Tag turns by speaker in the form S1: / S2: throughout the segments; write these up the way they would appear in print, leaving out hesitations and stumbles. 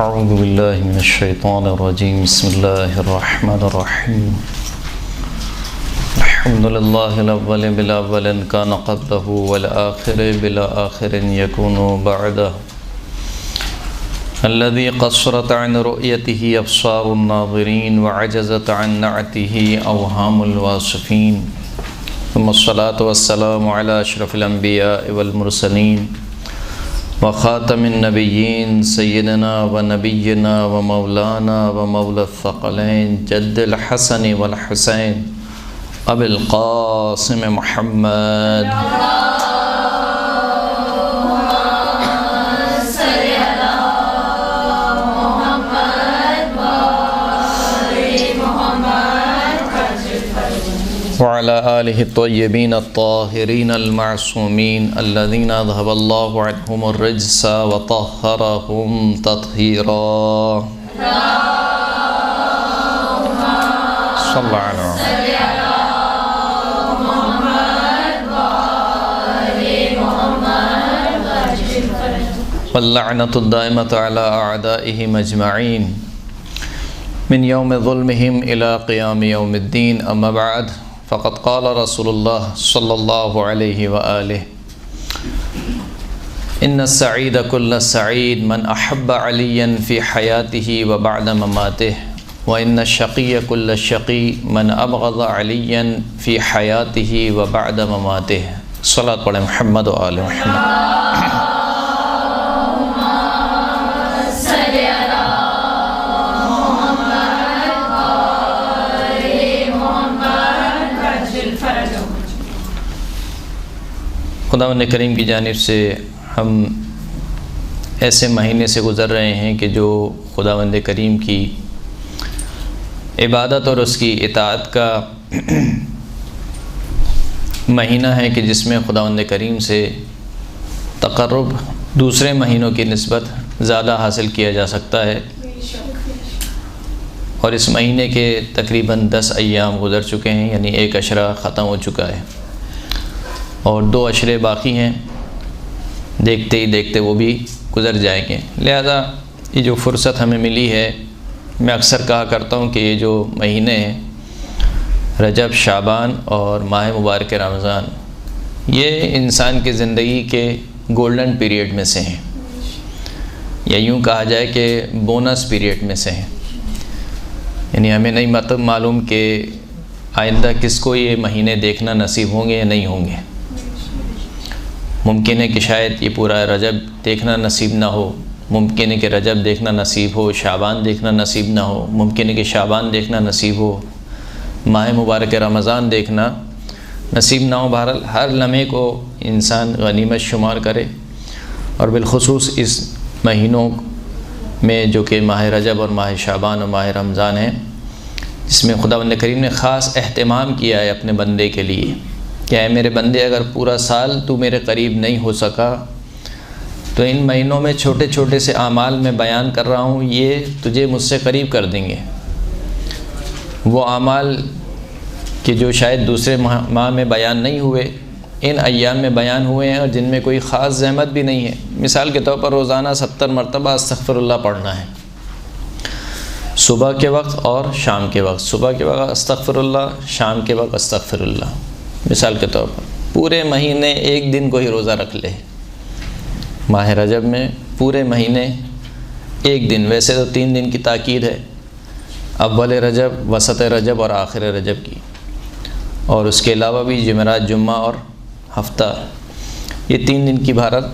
S1: اعوذ باللہ من الشیطان الرجیم بسم اللہ الرحمن الرحیم الحمد للہ الاول بالاول کان قبلہ والآخر بالآخر یکون بعدہ الذي قصرت عن رؤيته أبصار الناظرين وعجزت عن نعته أوهام الواصفين ثم الصلاة والسلام على أشرف الأنبياء والمرسلين وخاتم النبيين سيدنا ونبينا ومولانا ومولى الثقلين جد الحسن والحسين أبي القاسم محمد وعلى آله الطيبين الطاهرين المعصومين الذين أذهب الله عنهم الرجس وطهرهم تطهيرا صلى على واللعنة الدائمة على أعدائهم أجمعين من يوم ظلمهم إلى قيام يوم الدين أما بعد فقد قال رسول الله صلى الله عليه وآله إن السعيد كل السعيد من أحب عليا في حياته وبعد مماته وإن الشقي كل الشقي من أبغض عليا في حياته وبعد مماته صلاة على محمد وآل محمد خداوند کریم کی جانب سے ہم ایسے مہینے سے گزر رہے ہیں کہ جو خداوند کریم کی عبادت اور اس کی اطاعت کا مہینہ ہے کہ جس میں خداوند کریم سے تقرب دوسرے مہینوں کی نسبت زیادہ حاصل کیا جا سکتا ہے، اور اس مہینے کے تقریباً 10 ایام گزر چکے ہیں، یعنی ایک عشرہ ختم ہو چکا ہے اور 2 عشرے باقی ہیں، دیکھتے ہی دیکھتے وہ بھی گزر جائیں گے۔ لہذا یہ جو فرصت ہمیں ملی ہے، میں اکثر کہا کرتا ہوں کہ یہ جو مہینے ہیں رجب، شعبان اور ماہ مبارک رمضان، یہ انسان کی زندگی کے گولڈن پیریڈ میں سے ہیں، یا یوں کہا جائے کہ بونس پیریڈ میں سے ہیں، یعنی ہمیں نہیں معلوم کہ آئندہ کس کو یہ مہینے دیکھنا نصیب ہوں گے یا نہیں ہوں گے۔ ممکن ہے کہ شاید یہ پورا رجب دیکھنا نصیب نہ ہو، ممکن ہے کہ رجب دیکھنا نصیب ہو، شعبان دیکھنا نصیب نہ ہو، ممکن ہے کہ شعبان دیکھنا نصیب ہو، ماہ مبارک رمضان دیکھنا نصیب نہ ہو۔ بہرحال ہر لمحے کو انسان غنیمت شمار کرے، اور بالخصوص اس مہینوں میں جو کہ ماہ رجب اور ماہ شعبان اور ماہ رمضان ہیں، جس میں خداوند کریم نے خاص اہتمام کیا ہے اپنے بندے کے لیے کہ اے میرے بندے، اگر پورا سال تو میرے قریب نہیں ہو سکا تو ان مہینوں میں چھوٹے چھوٹے سے اعمال میں بیان کر رہا ہوں، یہ تجھے مجھ سے قریب کر دیں گے۔ وہ اعمال کہ جو شاید دوسرے ماہ میں بیان نہیں ہوئے، ان ایام میں بیان ہوئے ہیں، اور جن میں کوئی خاص زحمت بھی نہیں ہے۔ مثال کے طور پر روزانہ 70 مرتبہ استغفر اللہ پڑھنا ہے، صبح کے وقت اور شام کے وقت، صبح کے وقت استغفر اللہ، شام کے وقت استغفر اللہ۔ مثال کے طور پر پورے مہینے ایک دن کو ہی روزہ رکھ لے، ماہ رجب میں پورے مہینے ایک دن، ویسے تو 3 دن کی تاکید ہے، اول رجب، وسط رجب اور آخر رجب کی، اور اس کے علاوہ بھی جمعرات، جمعہ اور ہفتہ، یہ 3 دن کی بھارت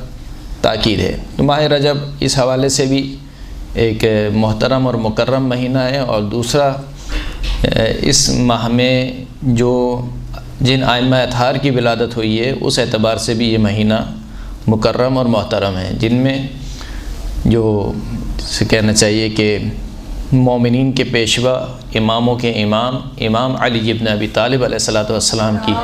S1: تاکید ہے۔ تو ماہ رجب اس حوالے سے بھی ایک محترم اور مکرم مہینہ ہے، اور دوسرا اس ماہ میں جو جن ائمہ اطہار کی ولادت ہوئی ہے اس اعتبار سے بھی یہ مہینہ مکرم اور محترم ہے، جن میں جو سے کہنا چاہیے کہ مومنین کے پیشوا، اماموں کے امام، امام علی ابن ابی طالب علیہ الصلوۃ والسلام کی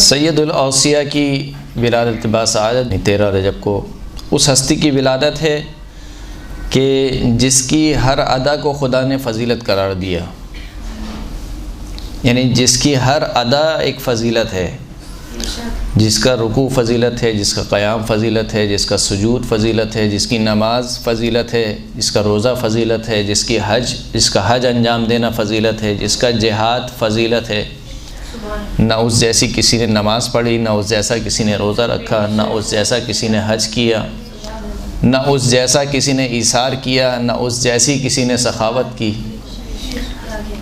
S1: سید الاوصیاء کی ولادت باسعادت 13 رجب کو اس ہستی کی ولادت ہے کہ جس کی ہر ادا کو خدا نے فضیلت قرار دیا، یعنی جس کی ہر ادا ایک فضیلت ہے، جس کا رکوع فضیلت ہے، جس کا قیام فضیلت ہے، جس کا سجود فضیلت ہے، جس کی نماز فضیلت ہے، جس کا روزہ فضیلت ہے، جس کا حج انجام دینا فضیلت ہے، جس کا جہاد فضیلت ہے۔ نہ اس جیسی کسی نے نماز پڑھی، نہ اس جیسا کسی نے روزہ رکھا، نہ اس جیسا کسی نے حج کیا، نہ اس جیسا کسی نے ایثار کیا، نہ اس جیسی کسی نے سخاوت کی۔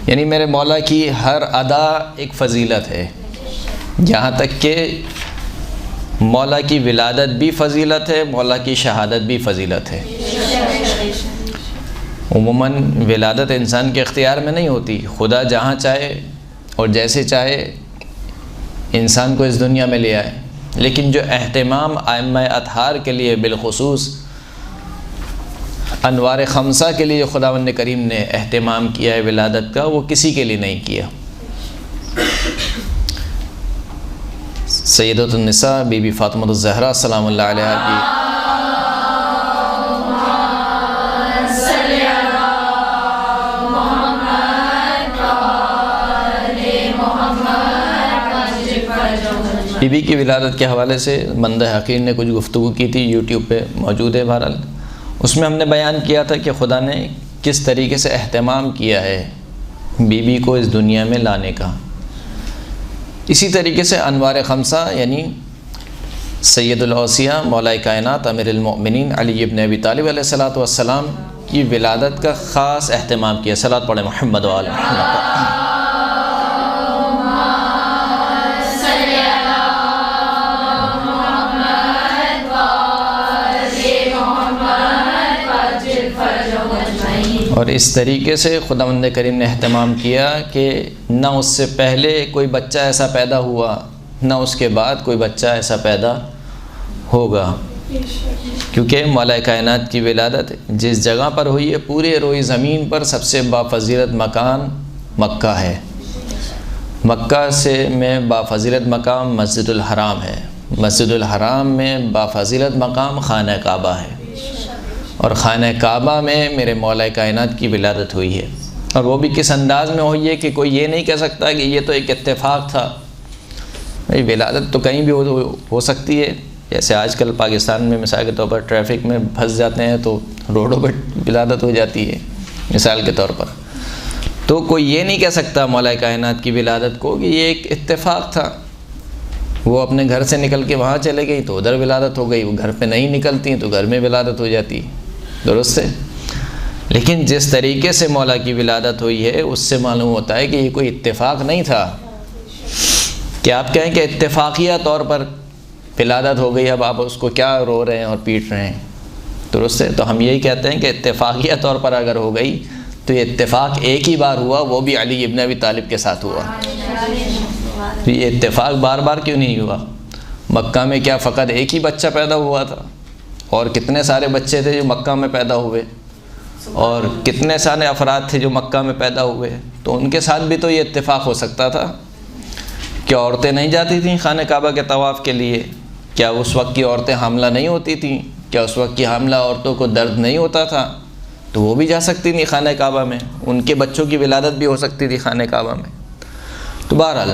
S1: یعنی میرے مولا کی ہر ادا ایک فضیلت ہے، یہاں تک کہ مولا کی ولادت بھی فضیلت ہے، مولا کی شہادت بھی فضیلت ہے۔ عموماً ولادت انسان کے اختیار میں نہیں ہوتی، خدا جہاں چاہے اور جیسے چاہے انسان کو اس دنیا میں لے آئے، لیکن جو اہتمام ائمہ اطہار کے لیے، بالخصوص انوار خمسہ کے لیے خداوند کریم نے اہتمام کیا ہے ولادت کا، وہ کسی کے لیے نہیں کیا۔ سیدۃ النساء بی بی فاطمہ الزہرا سلام اللہ علیہا کی بی بی کی ولادت کے حوالے سے بندہ حقیر نے کچھ گفتگو کی تھی، یوٹیوب پہ موجود ہے بہرحال۔ اس میں ہم نے بیان کیا تھا کہ خدا نے کس طریقے سے اہتمام کیا ہے بی بی کو اس دنیا میں لانے کا۔ اسی طریقے سے انوار خمسہ یعنی سید الاوصیاء مولا کائنات امیر المؤمنین علی ابن ابی طالب علیہ السلام کی ولادت کا خاص اہتمام کیا۔ صلوات پڑھیں محمد و آل محمد۔ اور اس طریقے سے خداوند کریم نے اہتمام کیا کہ نہ اس سے پہلے کوئی بچہ ایسا پیدا ہوا، نہ اس کے بعد کوئی بچہ ایسا پیدا ہوگا، کیونکہ مولا کائنات کی ولادت جس جگہ پر ہوئی ہے پورے روئی زمین پر سب سے بافضیلت مکان مکہ ہے۔ مکہ سے میں بافضیلت مقام مسجد الحرام ہے، مسجد الحرام میں بافضیلت مقام خانہ کعبہ ہے، اور خانہ کعبہ میں میرے مولا کائنات کی ولادت ہوئی ہے۔ اور وہ بھی کس انداز میں ہوئی ہے کہ کوئی یہ نہیں کہہ سکتا کہ یہ تو ایک اتفاق تھا۔ بھائی ولادت تو کہیں بھی ہو سکتی ہے، جیسے آج کل پاکستان میں مثال کے طور پر ٹریفک میں پھنس جاتے ہیں تو روڈوں پہ ولادت ہو جاتی ہے مثال کے طور پر، تو کوئی یہ نہیں کہہ سکتا مولا کائنات کی ولادت کو کہ یہ ایک اتفاق تھا۔ وہ اپنے گھر سے نکل کے وہاں چلے گئی تو ادھر ولادت ہو گئی، وہ گھر پہ نہیں نکلتی تو گھر میں ولادت ہو جاتی، درست ہے۔ لیکن جس طریقے سے مولا کی ولادت ہوئی ہے اس سے معلوم ہوتا ہے کہ یہ کوئی اتفاق نہیں تھا کہ آپ کہیں کہ اتفاقیہ طور پر ولادت ہو گئی، اب آپ اس کو کیا رو رہے ہیں اور پیٹ رہے ہیں، درست ہے۔ تو ہم یہی کہتے ہیں کہ اتفاقیہ طور پر اگر ہو گئی تو یہ اتفاق ایک ہی بار ہوا، وہ بھی علی ابن ابی طالب کے ساتھ ہوا۔ تو یہ اتفاق بار بار کیوں نہیں ہوا؟ مکہ میں کیا فقط ایک ہی بچہ پیدا ہوا تھا؟ اور کتنے سارے بچے تھے جو مکہ میں پیدا ہوئے، اور کتنے سارے افراد تھے جو مکہ میں پیدا ہوئے، تو ان کے ساتھ بھی تو یہ اتفاق ہو سکتا تھا۔ کیا عورتیں نہیں جاتی تھیں خانہ کعبہ کے طواف کے لیے؟ کیا اس وقت کی عورتیں حاملہ نہیں ہوتی تھیں؟ کیا اس وقت کی حاملہ عورتوں کو درد نہیں ہوتا تھا؟ تو وہ بھی جا سکتی تھیں خانہ کعبہ میں، ان کے بچوں کی ولادت بھی ہو سکتی تھی خانہ کعبہ میں۔ تو بہرحال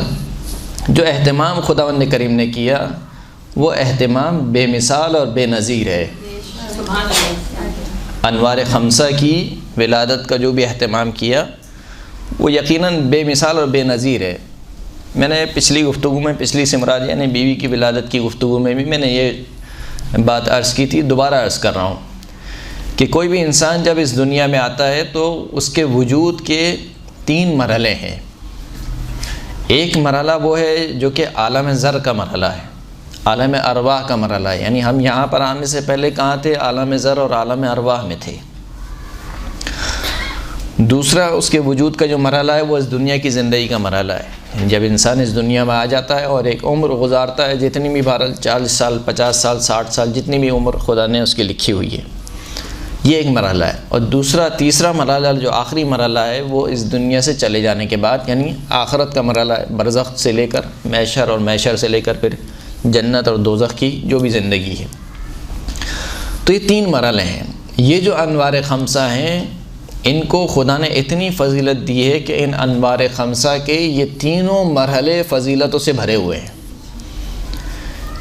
S1: جو اہتمام خداوند کریم نے کیا وہ اہتمام بے مثال اور بے نظیر ہے۔ انوار خمسہ کی ولادت کا جو بھی اہتمام کیا وہ یقیناً بے مثال اور بے نظیر ہے۔ میں نے پچھلی گفتگو میں، پچھلی سمراج یعنی بیوی کی ولادت کی گفتگو میں بھی میں نے یہ بات عرض کی تھی، دوبارہ عرض کر رہا ہوں کہ کوئی بھی انسان جب اس دنیا میں آتا ہے تو اس کے وجود کے 3 مرحلے ہیں۔ ایک مرحلہ وہ ہے جو کہ عالم زر کا مرحلہ ہے، عالم ارواح کا مرحلہ ہے، یعنی ہم یہاں پر آنے سے پہلے کہاں تھے؟ عالم زر اور عالم ارواح میں تھے۔ دوسرا اس کے وجود کا جو مرحلہ ہے وہ اس دنیا کی زندگی کا مرحلہ ہے۔ جب انسان اس دنیا میں آ جاتا ہے اور ایک عمر گزارتا ہے، جتنی بھی 40 سال 50 سال 60 سال جتنی بھی عمر خدا نے اس کی لکھی ہوئی ہے، یہ ایک مرحلہ ہے۔ اور تیسرا مرحلہ جو آخری مرحلہ ہے وہ اس دنیا سے چلے جانے کے بعد، یعنی آخرت کا مرحلہ ہے، برزخ سے لے کر محشر، اور محشر سے لے کر پھر جنت اور دوزخ کی جو بھی زندگی ہے۔ تو یہ 3 مرحلے ہیں۔ یہ جو انوار خمسہ ہیں ان کو خدا نے اتنی فضیلت دی ہے کہ ان انوار خمسہ کے یہ تینوں مرحلے فضیلتوں سے بھرے ہوئے ہیں۔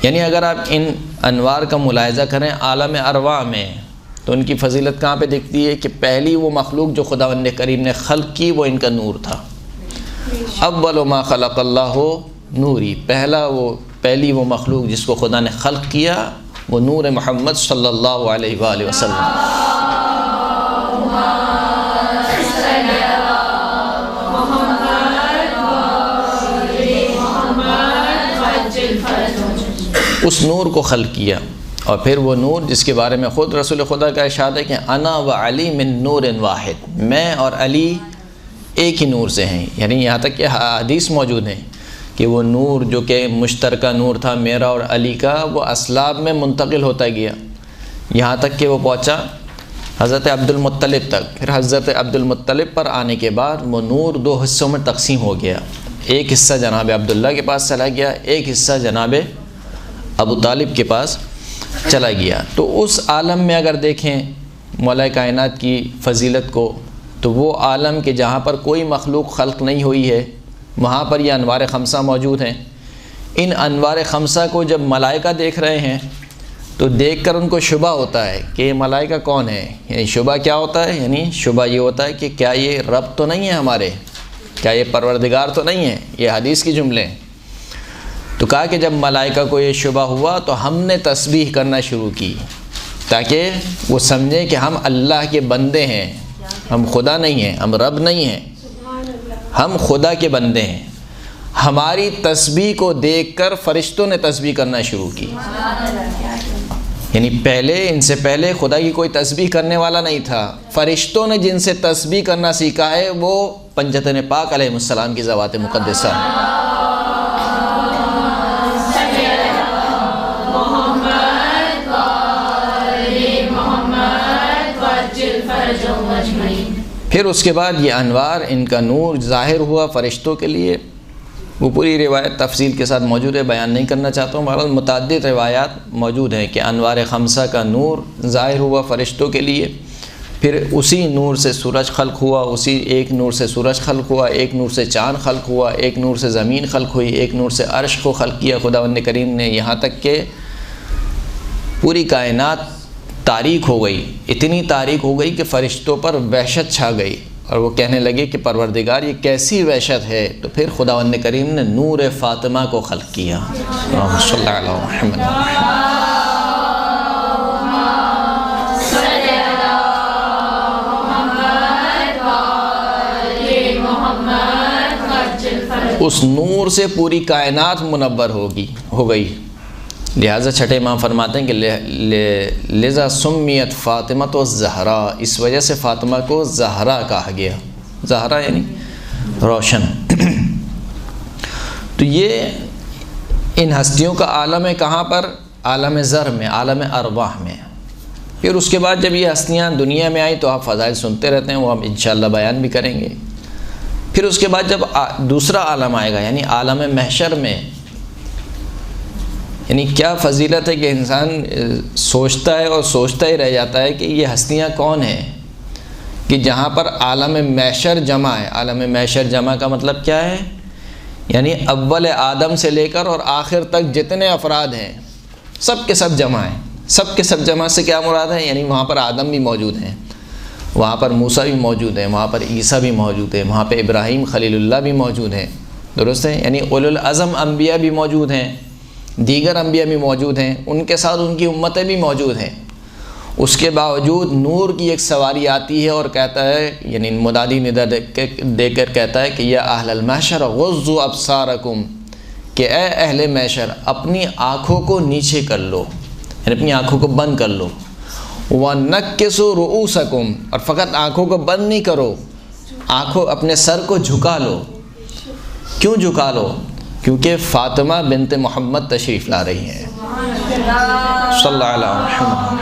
S1: یعنی اگر آپ ان انوار کا ملاحظہ کریں عالم ارواح میں تو ان کی فضیلت کہاں پہ دکھتی ہے کہ پہلی وہ مخلوق جو خداوند کریم نے خلق کی وہ ان کا نور تھا۔ اول ما خلق اللہ نوری، پہلی وہ مخلوق جس کو خدا نے خلق کیا وہ نور محمد صلی اللہ علیہ وآلہ وسلم۔ اس نور کو خلق کیا، اور پھر وہ نور جس کے بارے میں خود رسول خدا کا ارشاد ہے کہ انا و علی من نور واحد، میں اور علی ایک ہی نور سے ہیں۔ یعنی یہاں تک کہ حدیث موجود ہیں کہ وہ نور جو کہ مشترکہ نور تھا میرا اور علی کا، وہ اسلاب میں منتقل ہوتا گیا، یہاں تک کہ وہ پہنچا حضرت عبد المطلب تک۔ پھر حضرت عبد المطلب پر آنے کے بعد وہ نور دو حصوں میں تقسیم ہو گیا، ایک حصہ جناب عبداللہ کے پاس چلا گیا، ایک حصہ جناب ابو طالب کے پاس چلا گیا۔ تو اس عالم میں اگر دیکھیں مولا کائنات کی فضیلت کو، تو وہ عالم کہ جہاں پر کوئی مخلوق خلق نہیں ہوئی ہے وہاں پر یہ انوار خمسہ موجود ہیں۔ ان انوار خمسہ کو جب ملائکہ دیکھ رہے ہیں تو دیکھ کر ان کو شبہ ہوتا ہے کہ یہ ملائکہ کون ہے۔ یعنی شبہ کیا ہوتا ہے؟ یعنی شبہ یہ ہوتا ہے کہ کیا یہ رب تو نہیں ہے ہمارے، کیا یہ پروردگار تو نہیں ہے؟ یہ حدیث کی جملے ہیں۔ تو کہا کہ جب ملائکہ کو یہ شبہ ہوا تو ہم نے تسبیح کرنا شروع کی تاکہ وہ سمجھیں کہ ہم اللہ کے بندے ہیں، ہم خدا نہیں ہیں، ہم رب نہیں ہیں، ہم خدا کے بندے ہیں۔ ہماری تسبیح کو دیکھ کر فرشتوں نے تسبیح کرنا شروع کی۔ یعنی ان سے پہلے خدا کی کوئی تسبیح کرنے والا نہیں تھا، فرشتوں نے جن سے تسبیح کرنا سیکھا ہے وہ پنجتن پاک علیہ السلام کی ذوات مقدسہ ہے۔ پھر اس کے بعد یہ انوار، ان کا نور ظاہر ہوا فرشتوں کے لیے۔ وہ پوری روایت تفصیل کے ساتھ موجود ہے، بیان نہیں کرنا چاہتا ہوں، بہرحال متعدد روایات موجود ہیں کہ انوار خمسہ کا نور ظاہر ہوا فرشتوں کے لیے۔ پھر اسی نور سے سورج خلق ہوا، اسی ایک نور سے سورج خلق ہوا، ایک نور سے چاند خلق ہوا، ایک نور سے زمین خلق ہوئی، ایک نور سے عرش کو خلق کیا خداوند کریم نے، یہاں تک کہ پوری کائنات تاریک ہو گئی، اتنی تاریک ہو گئی کہ فرشتوں پر وحشت چھا گئی، اور وہ کہنے لگے کہ پروردگار یہ کیسی وحشت ہے۔ تو پھر خداوند کریم نے نور فاطمہ کو خلق کیا۔ اللہم صلی علی محمد۔ اس نور سے پوری کائنات منور ہو گئی، لہٰذا چھٹے امام فرماتے ہیں کہ لذا سمیت فاطمہ الزہرا، اس وجہ سے فاطمہ کو زہرا کہا گیا۔ زہرا یعنی روشن۔ تو یہ ان ہستیوں کا عالم ہے کہاں پر؟ عالم ذر میں، عالم ارواح میں۔ پھر اس کے بعد جب یہ ہستیاں دنیا میں آئیں تو آپ فضائل سنتے رہتے ہیں، وہ ہم انشاءاللہ بیان بھی کریں گے۔ پھر اس کے بعد جب دوسرا عالم آئے گا یعنی عالم محشر میں، یعنی کیا فضیلت ہے کہ انسان سوچتا ہے اور سوچتا ہی رہ جاتا ہے کہ یہ ہستیاں کون ہیں، کہ جہاں پر عالم محشر جمع ہے۔ عالم محشر جمع کا مطلب کیا ہے؟ یعنی اول آدم سے لے کر اور آخر تک جتنے افراد ہیں سب کے سب جمع ہیں۔ سب کے سب جمع سے کیا مراد ہے؟ یعنی وہاں پر آدم بھی موجود ہیں، وہاں پر موسیٰ بھی موجود ہیں، وہاں پر عیسیٰ بھی موجود ہیں، وہاں پہ ابراہیم خلیل اللہ بھی موجود ہیں، درست ہے؟ یعنی اولو العزم انبیاء بھی موجود ہیں، دیگر انبیاء بھی موجود ہیں، ان کے ساتھ ان کی امتیں بھی موجود ہیں۔ اس کے باوجود نور کی ایک سواری آتی ہے اور کہتا ہے، یعنی منادی ندا دے کر کہتا ہے کہ یا اہل المحشر غضوا ابصارکم، کہ اے اہل محشر اپنی آنکھوں کو نیچے کر لو، یعنی اپنی آنکھوں کو بند کر لو۔ وَنَكِّسُوا رُؤُوسَكُمْ، اور فقط آنکھوں کو بند نہیں کرو، آنکھوں اپنے سر کو جھکا لو۔ کیوں جھکا لو؟ کیونکہ فاطمہ بنت محمد تشریف لا رہی ہیں۔ صلی اللہ علیہ وسلم۔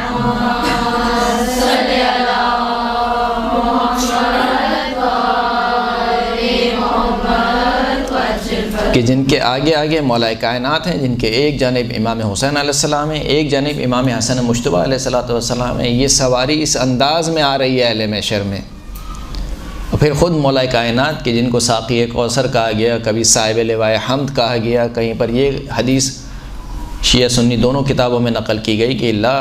S1: کہ جن کے آگے آگے مولا کائنات ہیں، جن کے ایک جانب امام حسین علیہ السلام ہیں، ایک جانب امام حسن مجتبیٰ علیہ السلام ہیں، یہ سواری اس انداز میں آ رہی ہے اہل محشر میں پھر خود مولا کائنات کے جن کو ساقی کوثر کہا گیا، کبھی صاحب لوائے حمد کہا گیا، کہیں پر یہ حدیث شیعہ سنی دونوں کتابوں میں نقل کی گئی کہ لا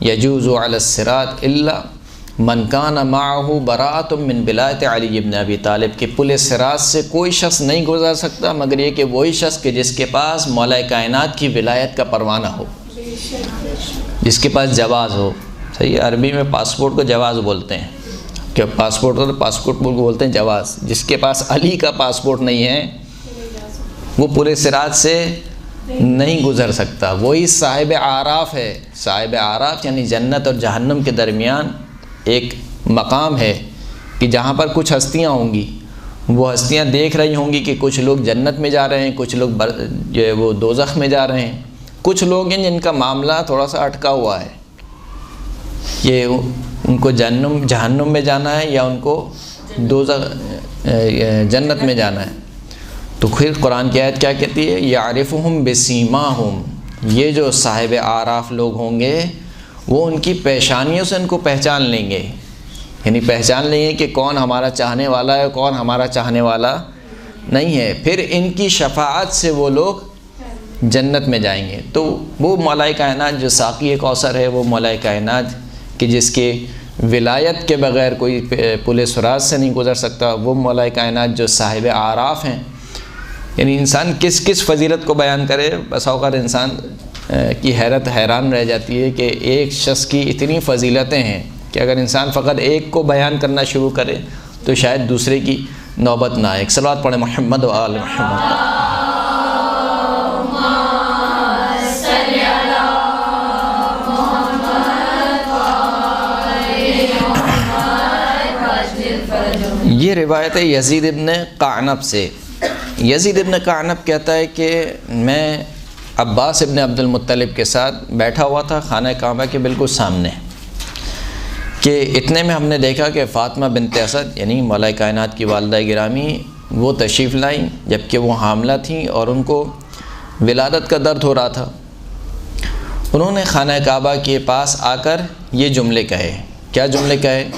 S1: یجوز علی الصراط الا من کان معه براءۃ من ولایت علی بن ابی طالب، کہ پل صراط سے کوئی شخص نہیں گزر سکتا مگر یہ کہ وہی شخص کہ جس کے پاس مولا کائنات کی ولایت کا پروانہ ہو، جس کے پاس جواز ہو۔ صحیح، عربی میں پاسپورٹ کو جواز بولتے ہیں، کہ پاسپورٹ تو پاسپورٹ کو بولتے ہیں جواز۔ جس کے پاس علی کا پاسپورٹ نہیں ہے وہ پل صراط سے نہیں گزر سکتا، وہی صاحب اعراف ہے۔ صاحب اعراف یعنی جنت اور جہنم کے درمیان ایک مقام ہے کہ جہاں پر کچھ ہستیاں ہوں گی، وہ ہستیاں دیکھ رہی ہوں گی کہ کچھ لوگ جنت میں جا رہے ہیں، کچھ لوگ جو ہے وہ دوزخ میں جا رہے ہیں، کچھ لوگ ہیں جن کا معاملہ تھوڑا سا اٹکا ہوا ہے کہ ان کو جہنم میں جانا ہے یا ان کو جنت میں جانا ہے۔ تو پھر قرآن کی آیت کیا کہتی ہے؟ یعرفہم بسیماہم، یہ جو صاحب اعراف لوگ ہوں گے وہ ان کی پیشانیوں سے ان کو پہچان لیں گے، یعنی پہچان لیں گے کہ کون ہمارا چاہنے والا ہے، کون ہمارا چاہنے والا نہیں ہے۔ پھر ان کی شفاعت سے وہ لوگ جنت میں جائیں گے۔ تو وہ مولا کائنات جو ساقی کوثر ہے، وہ مولا کائنات کہ جس کے ولایت کے بغیر کوئی پل صراط سے نہیں گزر سکتا، وہ مولا کائنات جو صاحب اعراف ہیں۔ یعنی انسان کس کس فضیلت کو بیان کرے، بس اوقات انسان کی حیران رہ جاتی ہے کہ ایک شخص کی اتنی فضیلتیں ہیں کہ اگر انسان فقط ایک کو بیان کرنا شروع کرے تو شاید دوسرے کی نوبت نہ آئے۔ ایک صلوات پڑھیں محمد و آل محمد۔ یہ روایت ہے یزید ابن قعنب سے۔ یزید ابن قعنب کہتا ہے کہ میں عباس ابن عبد المطلب کے ساتھ بیٹھا ہوا تھا خانہ کعبہ کے بالکل سامنے، کہ اتنے میں ہم نے دیکھا کہ فاطمہ بنت اسد یعنی مولا کائنات کی والدہ گرامی وہ تشریف لائیں، جبکہ وہ حاملہ تھیں اور ان کو ولادت کا درد ہو رہا تھا۔ انہوں نے خانہ کعبہ کے پاس آ کر یہ جملے کہے۔ کیا جملے کہے؟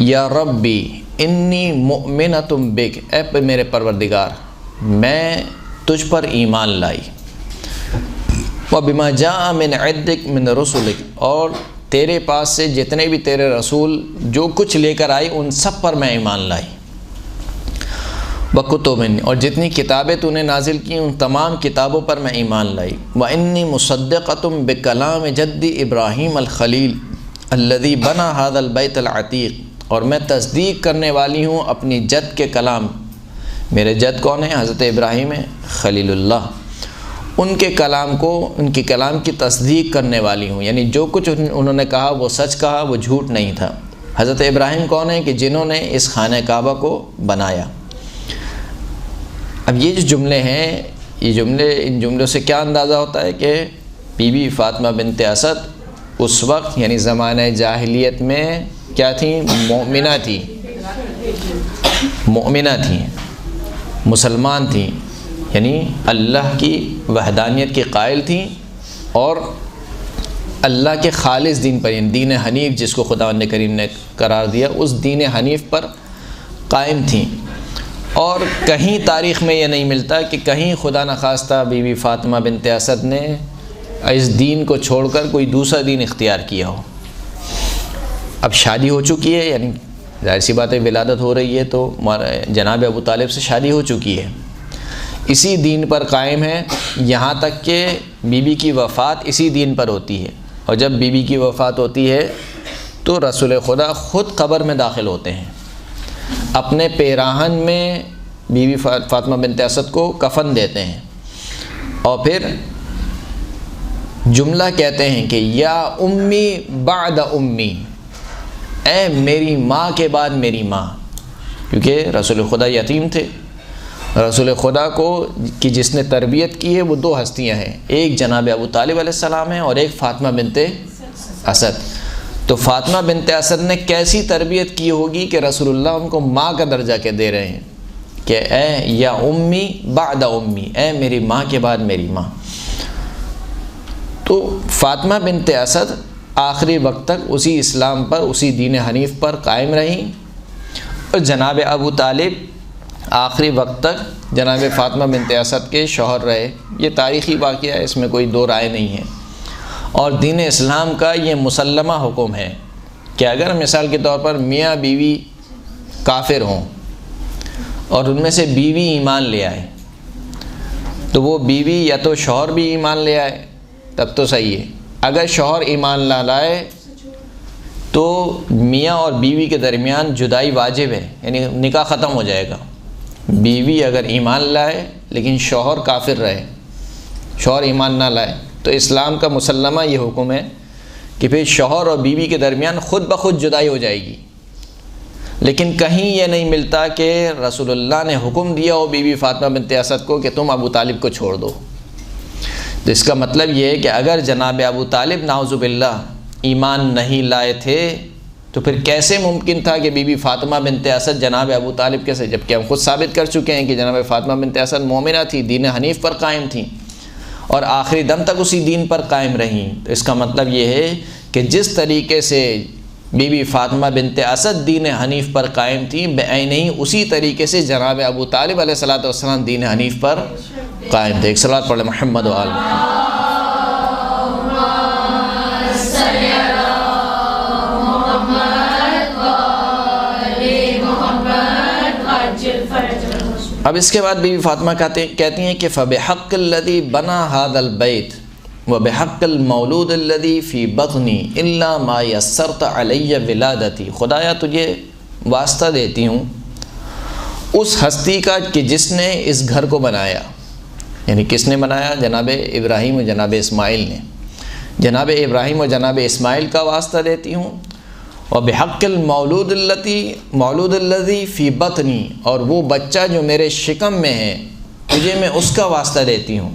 S1: یا ربی انی مؤمنۃ بک، اے میرے پروردگار میں تجھ پر ایمان لائی، وَبِمَا جَاءَ مِنْ عِنْدِكَ مِنْ رُسُلِكَ، اور تیرے پاس سے جتنے بھی تیرے رسول جو کچھ لے کر آئی ان سب پر میں ایمان لائی، وَكُتُبٍ، اور جتنی کتابیں تو نے نازل کی ان تمام کتابوں پر میں ایمان لائی، وَإِنِّي مُصَدِّقَةٌ بِكَلَامِ جَدِّ إِبْرَاهِيمَ الْخَلِيلِ الَّذِي بَنَى هَذَا الْبَيْتَ الْعَتِيقَ، اور میں تصدیق کرنے والی ہوں اپنی جد کے کلام۔ میرے جد کون ہیں؟ حضرت ابراہیم خلیل اللہ، ان کے کلام کو، ان کے کلام کی تصدیق کرنے والی ہوں، یعنی جو کچھ انہوں نے کہا وہ سچ کہا، وہ جھوٹ نہیں تھا۔ حضرت ابراہیم کون ہیں؟ کہ جنہوں نے اس خانہ کعبہ کو بنایا۔ اب یہ جو جملے ہیں، یہ جملے، ان جملوں سے کیا اندازہ ہوتا ہے کہ بی بی فاطمہ بنت اسد اس وقت یعنی زمانہ جاہلیت میں کیا تھیں؟ مومنہ تھیں، مومنہ تھیں، مسلمان تھیں، یعنی اللہ کی وحدانیت کی قائل تھیں اور اللہ کے خالص دین پر، یعنی دین حنیف جس کو خداوند کریم نے قرار دیا، اس دین حنیف پر قائم تھیں۔ اور کہیں تاریخ میں یہ نہیں ملتا کہ کہیں خدا نخواستہ بی بی فاطمہ بنت اسد نے اس دین کو چھوڑ کر کوئی دوسرا دین اختیار کیا ہو۔ اب شادی ہو چکی ہے، یعنی ظاہر سی بات ہے ولادت ہو رہی ہے تو جناب ابو طالب سے شادی ہو چکی ہے، اسی دین پر قائم ہے، یہاں تک کہ بی بی کی وفات اسی دین پر ہوتی ہے۔ اور جب بی بی کی وفات ہوتی ہے تو رسول خدا خود قبر میں داخل ہوتے ہیں، اپنے پیراہن میں بی بی فاطمہ بنت اسد کو کفن دیتے ہیں اور پھر جملہ کہتے ہیں کہ یا امی بعد امی، اے میری ماں کے بعد میری ماں، کیونکہ رسول خدا یتیم تھے۔ رسول خدا کو کی جس نے تربیت کی ہے وہ دو ہستیاں ہیں، ایک جناب ابو طالب علیہ السلام ہیں اور ایک فاطمہ بنت اسد۔ تو فاطمہ بنت اسد نے کیسی تربیت کی ہوگی کہ رسول اللہ ان کو ماں کا درجہ کے دے رہے ہیں کہ اے یا امی بعد امی، اے میری ماں کے بعد میری ماں۔ تو فاطمہ بنت اسد آخری وقت تک اسی اسلام پر، اسی دین حنیف پر قائم رہیں اور جناب ابو طالب آخری وقت تک جناب فاطمہ بنت اسد کے شوہر رہے۔ یہ تاریخی واقعہ ہے، اس میں کوئی دو رائے نہیں ہے، اور دین اسلام کا یہ مسلمہ حکم ہے کہ اگر مثال کے طور پر میاں بیوی کافر ہوں اور ان میں سے بیوی ایمان لے آئے تو وہ بیوی یا تو شوہر بھی ایمان لے آئے تب تو صحیح ہے، اگر شوہر ایمان نہ لائے تو میاں اور بیوی کے درمیان جدائی واجب ہے، یعنی نکاح ختم ہو جائے گا۔ بیوی اگر ایمان لائے لیکن شوہر کافر رہے، شوہر ایمان نہ لائے، تو اسلام کا مسلمہ یہ حکم ہے کہ پھر شوہر اور بیوی کے درمیان خود بخود جدائی ہو جائے گی۔ لیکن کہیں یہ نہیں ملتا کہ رسول اللہ نے حکم دیا ہو بیوی فاطمہ بنت اسد کو کہ تم ابو طالب کو چھوڑ دو۔ تو اس کا مطلب یہ ہے کہ اگر جناب ابو طالب نعوذ باللہ ایمان نہیں لائے تھے تو پھر کیسے ممکن تھا کہ بی بی فاطمہ بنت اسد جناب ابو طالب کیسے، جبکہ ہم خود ثابت کر چکے ہیں کہ جناب فاطمہ بنت اسد مومنہ تھی، دین حنیف پر قائم تھیں اور آخری دم تک اسی دین پر قائم رہیں۔ تو اس کا مطلب یہ ہے کہ جس طریقے سے بی بی فاطمہ بنت اسد دین حنیف پر قائم تھیں، بعین ہی اسی طریقے سے جناب ابو طالب علیہ الصلوۃ والسلام دین حنیف پر قائم تھے۔ ایک صلوات پڑھ لیں محمد و آل محمد۔ اب اس کے بعد بی بی فاطمہ کہتی ہیں کہ فَبِحَقِّ الَّذِي بَنَى هَذَا الْبَيْتِ وَبِحَقِّ الْمَوْلُودِ الَّذِي فِي بَطْنِي إِلَّا مَا يَسَّرْتَ عَلَيَّ وِلَادَتِي، خدایا تجھے واسطہ دیتی ہوں اس ہستی کا کہ جس نے اس گھر کو بنایا، یعنی کس نے بنایا؟ جناب ابراہیم و جناب اسماعیل نے۔ جناب ابراہیم و جناب اسماعیل کا واسطہ دیتی ہوں، وَبِحَقِّ الْمَوْلُودِ الَّذِي فِي بَطْنِي، اور وہ بچہ جو میرے شکم میں ہے تجھے میں اس کا واسطہ دیتی ہوں۔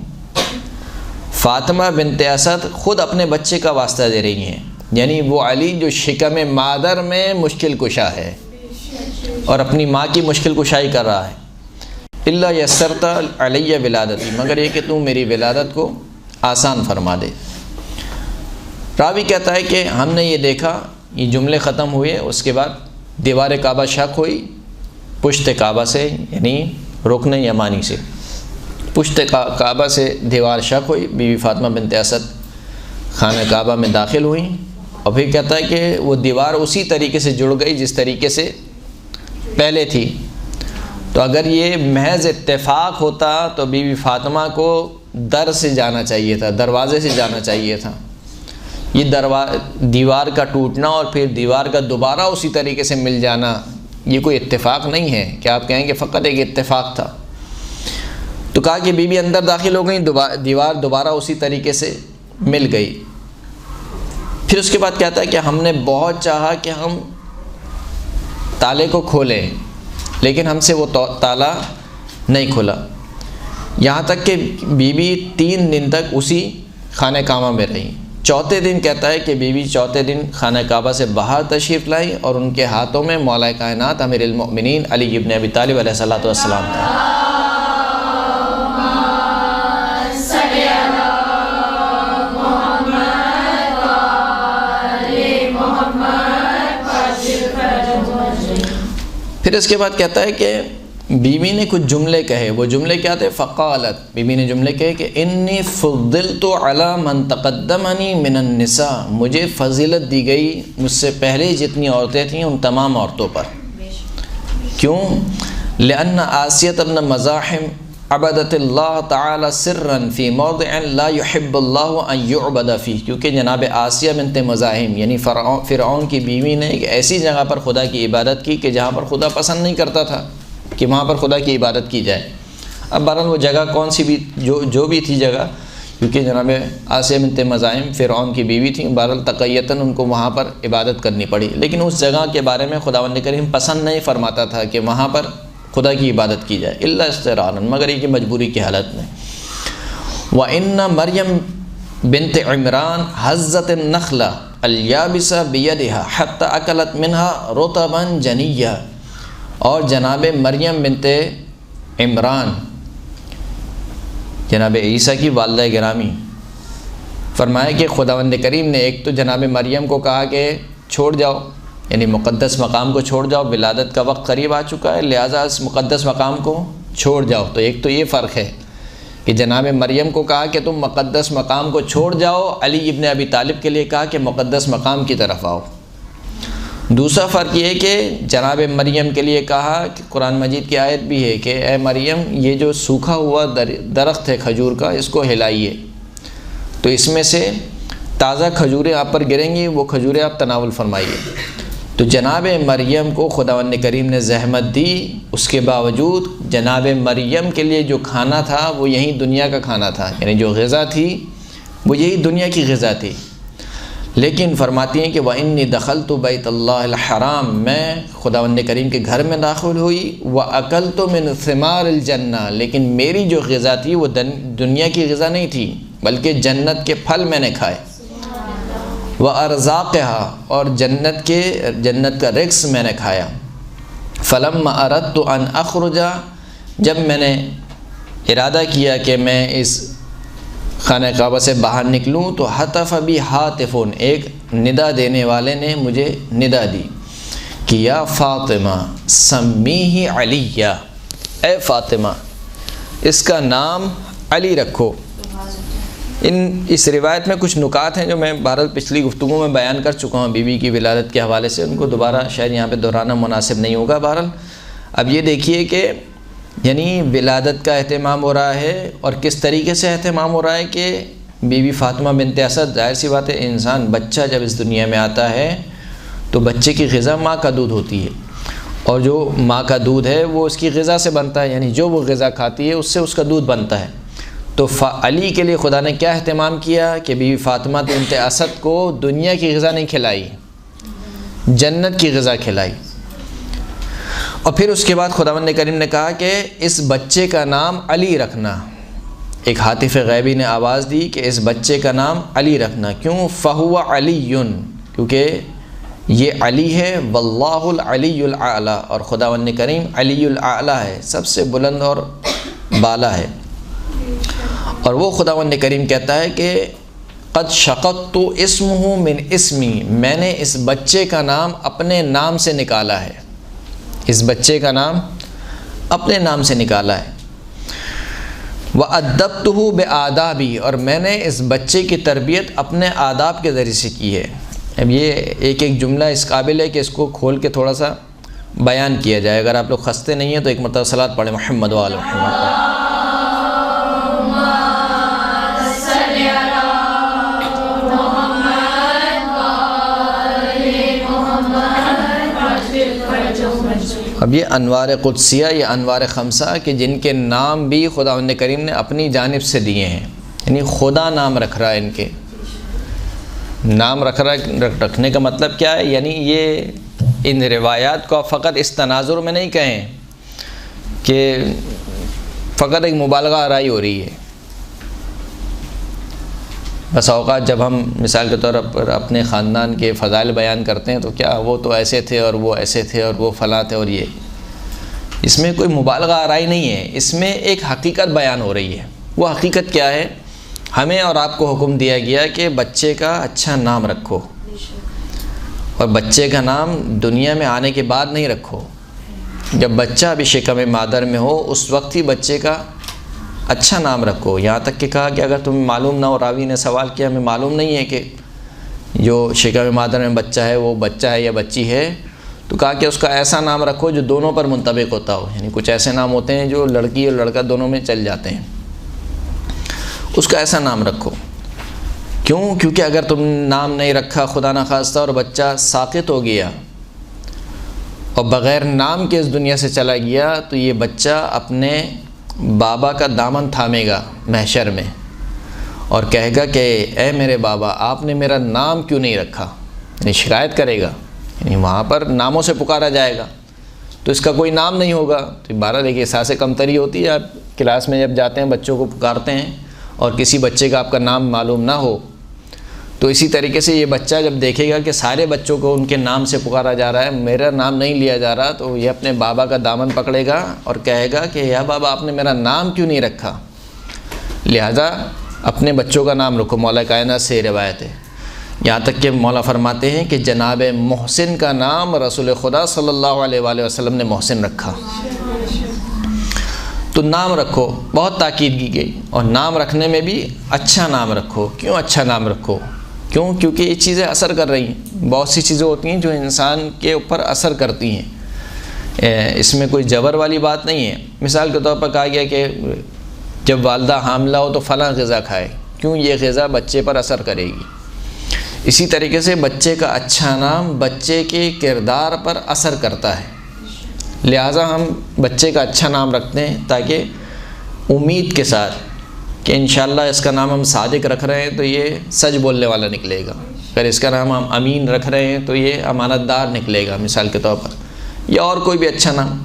S1: فاطمہ بنت اسد خود اپنے بچے کا واسطہ دے رہی ہیں، یعنی وہ علی جو شکم مادر میں مشکل کشا ہے اور اپنی ماں کی مشکل کشائی کر رہا ہے۔ اِلَّا يَسَّرْتَ عَلَيَّ وِلَادَتِي، مگر یہ کہ تم میری ولادت کو آسان فرما دے۔ راوی کہتا ہے کہ ہم نے یہ دیکھا، یہ جملے ختم ہوئے، اس کے بعد دیوار کعبہ شق ہوئی پشت کعبہ سے، یعنی رکن یمانی سے، پشت کعبہ سے دیوار شق ہوئی، بی بی فاطمہ بنت اسد خانہ کعبہ میں داخل ہوئیں، اور پھر کہتا ہے کہ وہ دیوار اسی طریقے سے جڑ گئی جس طریقے سے پہلے تھی۔ تو اگر یہ محض اتفاق ہوتا تو بی بی فاطمہ کو در سے جانا چاہیے تھا، دروازے سے جانا چاہیے تھا۔ یہ دیوار کا ٹوٹنا اور پھر دیوار کا دوبارہ اسی طریقے سے مل جانا یہ کوئی اتفاق نہیں ہے کہ آپ کہیں کہ فقط ایک اتفاق تھا۔ تو کہا کہ بی بی اندر داخل ہو گئیں، دیوار دوبارہ اسی طریقے سے مل گئی۔ پھر اس کے بعد کہتا ہے کہ ہم نے بہت چاہا کہ ہم تالے کو کھولیں لیکن ہم سے وہ تالا نہیں کھلا، یہاں تک کہ بی بی 3 دن تک اسی خانہ کعبہ میں رہیں۔ چوتھے دن کہتا ہے کہ بی بی چوتھے دن خانہ کعبہ سے باہر تشریف لائی اور ان کے ہاتھوں میں مولا کائنات امیر المؤمنین علی ابن ابی طالب علیہ السلام تھا۔ پھر اس کے بعد کہتا ہے کہ بیوی نے کچھ جملے کہے، وہ جملے کیا تھے؟ فقالت، بیوی نے جملے کہے کہ انی فضلت علی من تقدمنی من النساء، مجھے فضیلت دی گئی مجھ سے پہلے جتنی عورتیں تھیں ان تمام عورتوں پر۔ کیوں؟ لأن آسیۃ بن مزاحم عبدت اللہ تعالی سرا فی موضع لا يحب اللہ ان يعبد فیہ، کیونکہ جناب آسیہ بنت مزاحم یعنی فرعون کی بیوی نے ایک ایسی جگہ پر خدا کی عبادت کی کہ جہاں پر خدا پسند نہیں کرتا تھا کہ وہاں پر خدا کی عبادت کی جائے۔ اب بہرحال وہ جگہ کون سی بھی جو بھی تھی جگہ، کیونکہ جناب آسیہ بنت مزاحم فرعون کی بیوی تھیں، بہرحال تقیتاً ان کو وہاں پر عبادت کرنی پڑی، لیکن اس جگہ کے بارے میں خداوند کریم پسند نہیں فرماتا تھا کہ وہاں پر خدا کی عبادت کی جائے، الا اضطرارا، مگر یہ کہ مجبوری کی حالت میں۔ وَإِنَّ مَرْيَمْ بنت عمران حزت النخلہ الیابسہ بیدہا حتی اکلت منہا رطبا جنیہ، اور جناب مریم بنت عمران جناب عیسیٰ کی والدہ گرامی فرمایا کہ خداوند کریم نے ایک تو جناب مریم کو کہا کہ چھوڑ جاؤ یعنی مقدس مقام کو چھوڑ جاؤ، ولادت کا وقت قریب آ چکا ہے، لہٰذا اس مقدس مقام کو چھوڑ جاؤ۔ تو ایک تو یہ فرق ہے کہ جناب مریم کو کہا کہ تم مقدس مقام کو چھوڑ جاؤ، علی ابن ابی طالب کے لیے کہا کہ مقدس مقام کی طرف آؤ۔ دوسرا فرق یہ کہ جناب مریم کے لیے کہا کہ قرآن مجید کی آیت بھی ہے کہ اے مریم یہ جو سوکھا ہوا درخت ہے کھجور کا، اس کو ہلائیے، تو اس میں سے تازہ کھجوریں آپ پر گریں گی، وہ کھجوریں آپ تناول فرمائیے۔ تو جناب مریم کو خداوند کریم نے زحمت دی، اس کے باوجود جناب مریم کے لیے جو کھانا تھا وہ یہی دنیا کا کھانا تھا، یعنی جو غذا تھی وہ یہی دنیا کی غذا تھی۔ لیکن فرماتی ہیں کہ وَإِنِّي دَخَلْتُ بَيْتَ اللَّهِ الْحَرَامِ، میں خداوند کریم کے گھر میں داخل ہوئی، وَأَكَلْتُ مِنْ ثِمَارِ الْجَنَّةِ، لیکن میری جو غذا تھی وہ دنیا کی غذا نہیں تھی بلکہ جنت کے پھل میں نے کھائے، وَأَرْزَاقِهَا، اور جنت کا رزق میں نے کھایا۔ فَلَمَّا أَرَدْتُ أَنْ أَخْرُجَ، جب میں نے ارادہ کیا کہ میں اس خانہ کعبہ سے باہر نکلوں تو حتف بی حاتفون، ایک ندا دینے والے نے مجھے ندا دی کہ یا فاطمہ سمیہ علیہ، اے فاطمہ اس کا نام علی رکھو۔ اس روایت میں کچھ نکات ہیں جو میں بہرحال پچھلی گفتگو میں بیان کر چکا ہوں بی بی کی ولادت کے حوالے سے، ان کو دوبارہ شاید یہاں پہ دہرانا مناسب نہیں ہوگا۔ بہرحال اب یہ دیکھیے کہ یعنی ولادت کا اہتمام ہو رہا ہے، اور کس طریقے سے اہتمام ہو رہا ہے کہ بی بی فاطمہ بنت اسد، ظاہر سی بات ہے انسان بچہ جب اس دنیا میں آتا ہے تو بچے کی غذا ماں کا دودھ ہوتی ہے، اور جو ماں کا دودھ ہے وہ اس کی غذا سے بنتا ہے، یعنی جو وہ غذا کھاتی ہے اس سے اس کا دودھ بنتا ہے۔ تو علی کے لیے خدا نے کیا اہتمام کیا کہ بی بی فاطمہ بنت اسد کو دنیا کی غذا نہیں کھلائی، جنت کی غذا کھلائی۔ اور پھر اس کے بعد خداوند کریم نے کہا کہ اس بچے کا نام علی رکھنا۔ ایک ہاتف غیبی نے آواز دی کہ اس بچے کا نام علی رکھنا، کیوں؟ فَهُوَ عَلِيٌّ، کیونکہ یہ علی ہے، واللہ العلی الاعلی، اور خداوند کریم علی الاعلی ہے، سب سے بلند اور بالا ہے۔ اور وہ خداوند کریم کہتا ہے کہ قد شققت اسمہ من اسمی، میں نے اس بچے کا نام اپنے نام سے نکالا ہے، اس بچے کا نام اپنے نام سے نکالا ہے۔ وَأَدَّبْتُهُ بِآدَابِهِ، اور میں نے اس بچے کی تربیت اپنے آداب کے ذریعے سے کی ہے۔ اب یہ ایک جملہ اس قابل ہے کہ اس کو کھول کے تھوڑا سا بیان کیا جائے۔ اگر آپ لوگ خستے نہیں ہیں تو ایک مرتبہ صلاۃ پڑھیں محمد وعلی محمد۔ اب یہ انوار قدسیہ، یہ انوار خمسہ کہ جن کے نام بھی خداوند کریم نے اپنی جانب سے دیے ہیں، یعنی خدا نام رکھ رہا ہے، ان کے نام رکھنے کا مطلب کیا ہے؟ یعنی یہ ان روایات کو فقط اس تناظر میں نہیں کہیں کہ فقط ایک مبالغہ آرائی ہو رہی ہے۔ بس اوقات جب ہم مثال کے طور پر اپنے خاندان کے فضائل بیان کرتے ہیں تو کیا وہ تو ایسے تھے اور وہ ایسے تھے اور وہ فلاں تھے، اور یہ اس میں کوئی مبالغہ آرائی نہیں ہے، اس میں ایک حقیقت بیان ہو رہی ہے۔ وہ حقیقت کیا ہے؟ ہمیں اور آپ کو حکم دیا گیا کہ بچے کا اچھا نام رکھو، اور بچے کا نام دنیا میں آنے کے بعد نہیں رکھو، جب بچہ ابھی شکم مادر میں ہو اس وقت ہی بچے کا اچھا نام رکھو۔ یہاں تک کہ کہا کہ اگر تمہیں معلوم نہ ہو، راوی نے سوال کیا ہمیں معلوم نہیں ہے کہ جو شکم مادر میں بچہ ہے وہ بچہ ہے یا بچی ہے، تو کہا کہ اس کا ایسا نام رکھو جو دونوں پر منطبق ہوتا ہو، یعنی کچھ ایسے نام ہوتے ہیں جو لڑکی اور لڑکا دونوں میں چل جاتے ہیں، اس کا ایسا نام رکھو۔ کیوں؟ کیونکہ اگر تم نام نہیں رکھا خدا نخواستہ اور بچہ ساقط ہو گیا اور بغیر نام کے اس دنیا سے چلا گیا تو یہ بچہ اپنے بابا کا دامن تھامے گا محشر میں اور کہے گا کہ اے میرے بابا آپ نے میرا نام کیوں نہیں رکھا، یعنی شکایت کرے گا، یعنی وہاں پر ناموں سے پکارا جائے گا تو اس کا کوئی نام نہیں ہوگا۔ تو بہرحال ایک احساس کمتری ہوتی ہے، آپ کلاس میں جب جاتے ہیں بچوں کو پکارتے ہیں اور کسی بچے کا آپ کا نام معلوم نہ ہو، تو اسی طریقے سے یہ بچہ جب دیکھے گا کہ سارے بچوں کو ان کے نام سے پکارا جا رہا ہے، میرا نام نہیں لیا جا رہا، تو یہ اپنے بابا کا دامن پکڑے گا اور کہے گا کہ یا بابا آپ نے میرا نام کیوں نہیں رکھا، لہذا اپنے بچوں کا نام رکھو۔ مولا کائنات سے روایت ہے یہاں تک کہ مولا فرماتے ہیں کہ جناب محسن کا نام رسول خدا صلی اللہ علیہ وآلہ وسلم نے محسن رکھا۔ تو نام رکھو، بہت تاکید کی گئی، اور نام رکھنے میں بھی اچھا نام رکھو۔ کیوں اچھا نام رکھو؟ کیونکہ یہ چیزیں اثر کر رہی ہیں، بہت سی چیزیں ہوتی ہیں جو انسان کے اوپر اثر کرتی ہیں، اس میں کوئی جبر والی بات نہیں ہے۔ مثال کے طور پر کہا گیا کہ جب والدہ حاملہ ہو تو فلاں غذا کھائے، کیوں؟ یہ غذا بچے پر اثر کرے گی۔ اسی طریقے سے بچے کا اچھا نام بچے کے کردار پر اثر کرتا ہے، لہٰذا ہم بچے کا اچھا نام رکھتے ہیں تاکہ امید کے ساتھ کہ انشاءاللہ اس کا نام ہم صادق رکھ رہے ہیں تو یہ سچ بولنے والا نکلے گا، اگر اس کا نام ہم امین رکھ رہے ہیں تو یہ امانت دار نکلے گا، مثال کے طور پر، یا اور کوئی بھی اچھا نام۔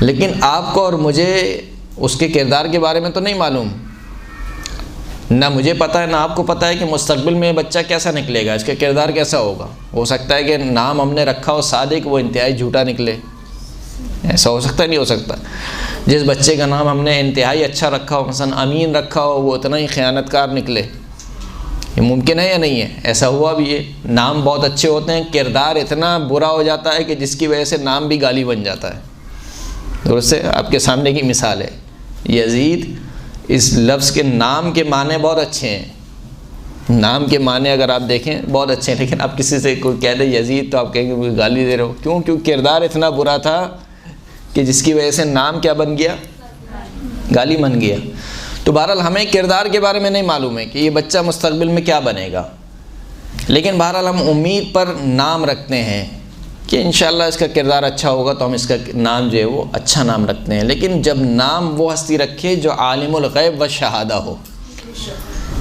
S1: لیکن آپ کو اور مجھے اس کے کردار کے بارے میں تو نہیں معلوم، نہ مجھے پتہ ہے نہ آپ کو پتہ ہے کہ مستقبل میں بچہ کیسا نکلے گا، اس کا کردار کیسا ہوگا۔ ہو سکتا ہے کہ نام ہم نے رکھا ہو صادق، وہ انتہائی جھوٹا نکلے، ایسا ہو سکتا ہے؟ نہیں ہو سکتا۔ جس بچے کا نام ہم نے انتہائی اچھا رکھا ہو، مثلا امین رکھا ہو، وہ اتنا ہی خیانت کار نکلے، یہ ممکن ہے یا نہیں ہے؟ ایسا ہوا بھی ہے۔ نام بہت اچھے ہوتے ہیں، کردار اتنا برا ہو جاتا ہے کہ جس کی وجہ سے نام بھی گالی بن جاتا ہے۔ درست ہے؟ آپ کے سامنے کی مثال ہے یزید، اس لفظ کے نام کے معنی بہت اچھے ہیں، نام کے معنی اگر آپ دیکھیں بہت اچھے ہیں، لیکن آپ کسی سے کوئی کہہ دے یزید تو آپ کہیں گے وہ گالی دے رہے ہو، کیوں؟ کردار اتنا برا تھا کہ جس کی وجہ سے نام کیا بن گیا؟ گالی بن گیا۔ تو بہرحال ہمیں کردار کے بارے میں نہیں معلوم ہے کہ یہ بچہ مستقبل میں کیا بنے گا، لیکن بہرحال ہم امید پر نام رکھتے ہیں کہ انشاءاللہ اس کا کردار اچھا ہوگا تو ہم اس کا نام جو ہے وہ اچھا نام رکھتے ہیں۔ لیکن جب نام وہ ہستی رکھے جو عالم الغیب و شہادہ ہو،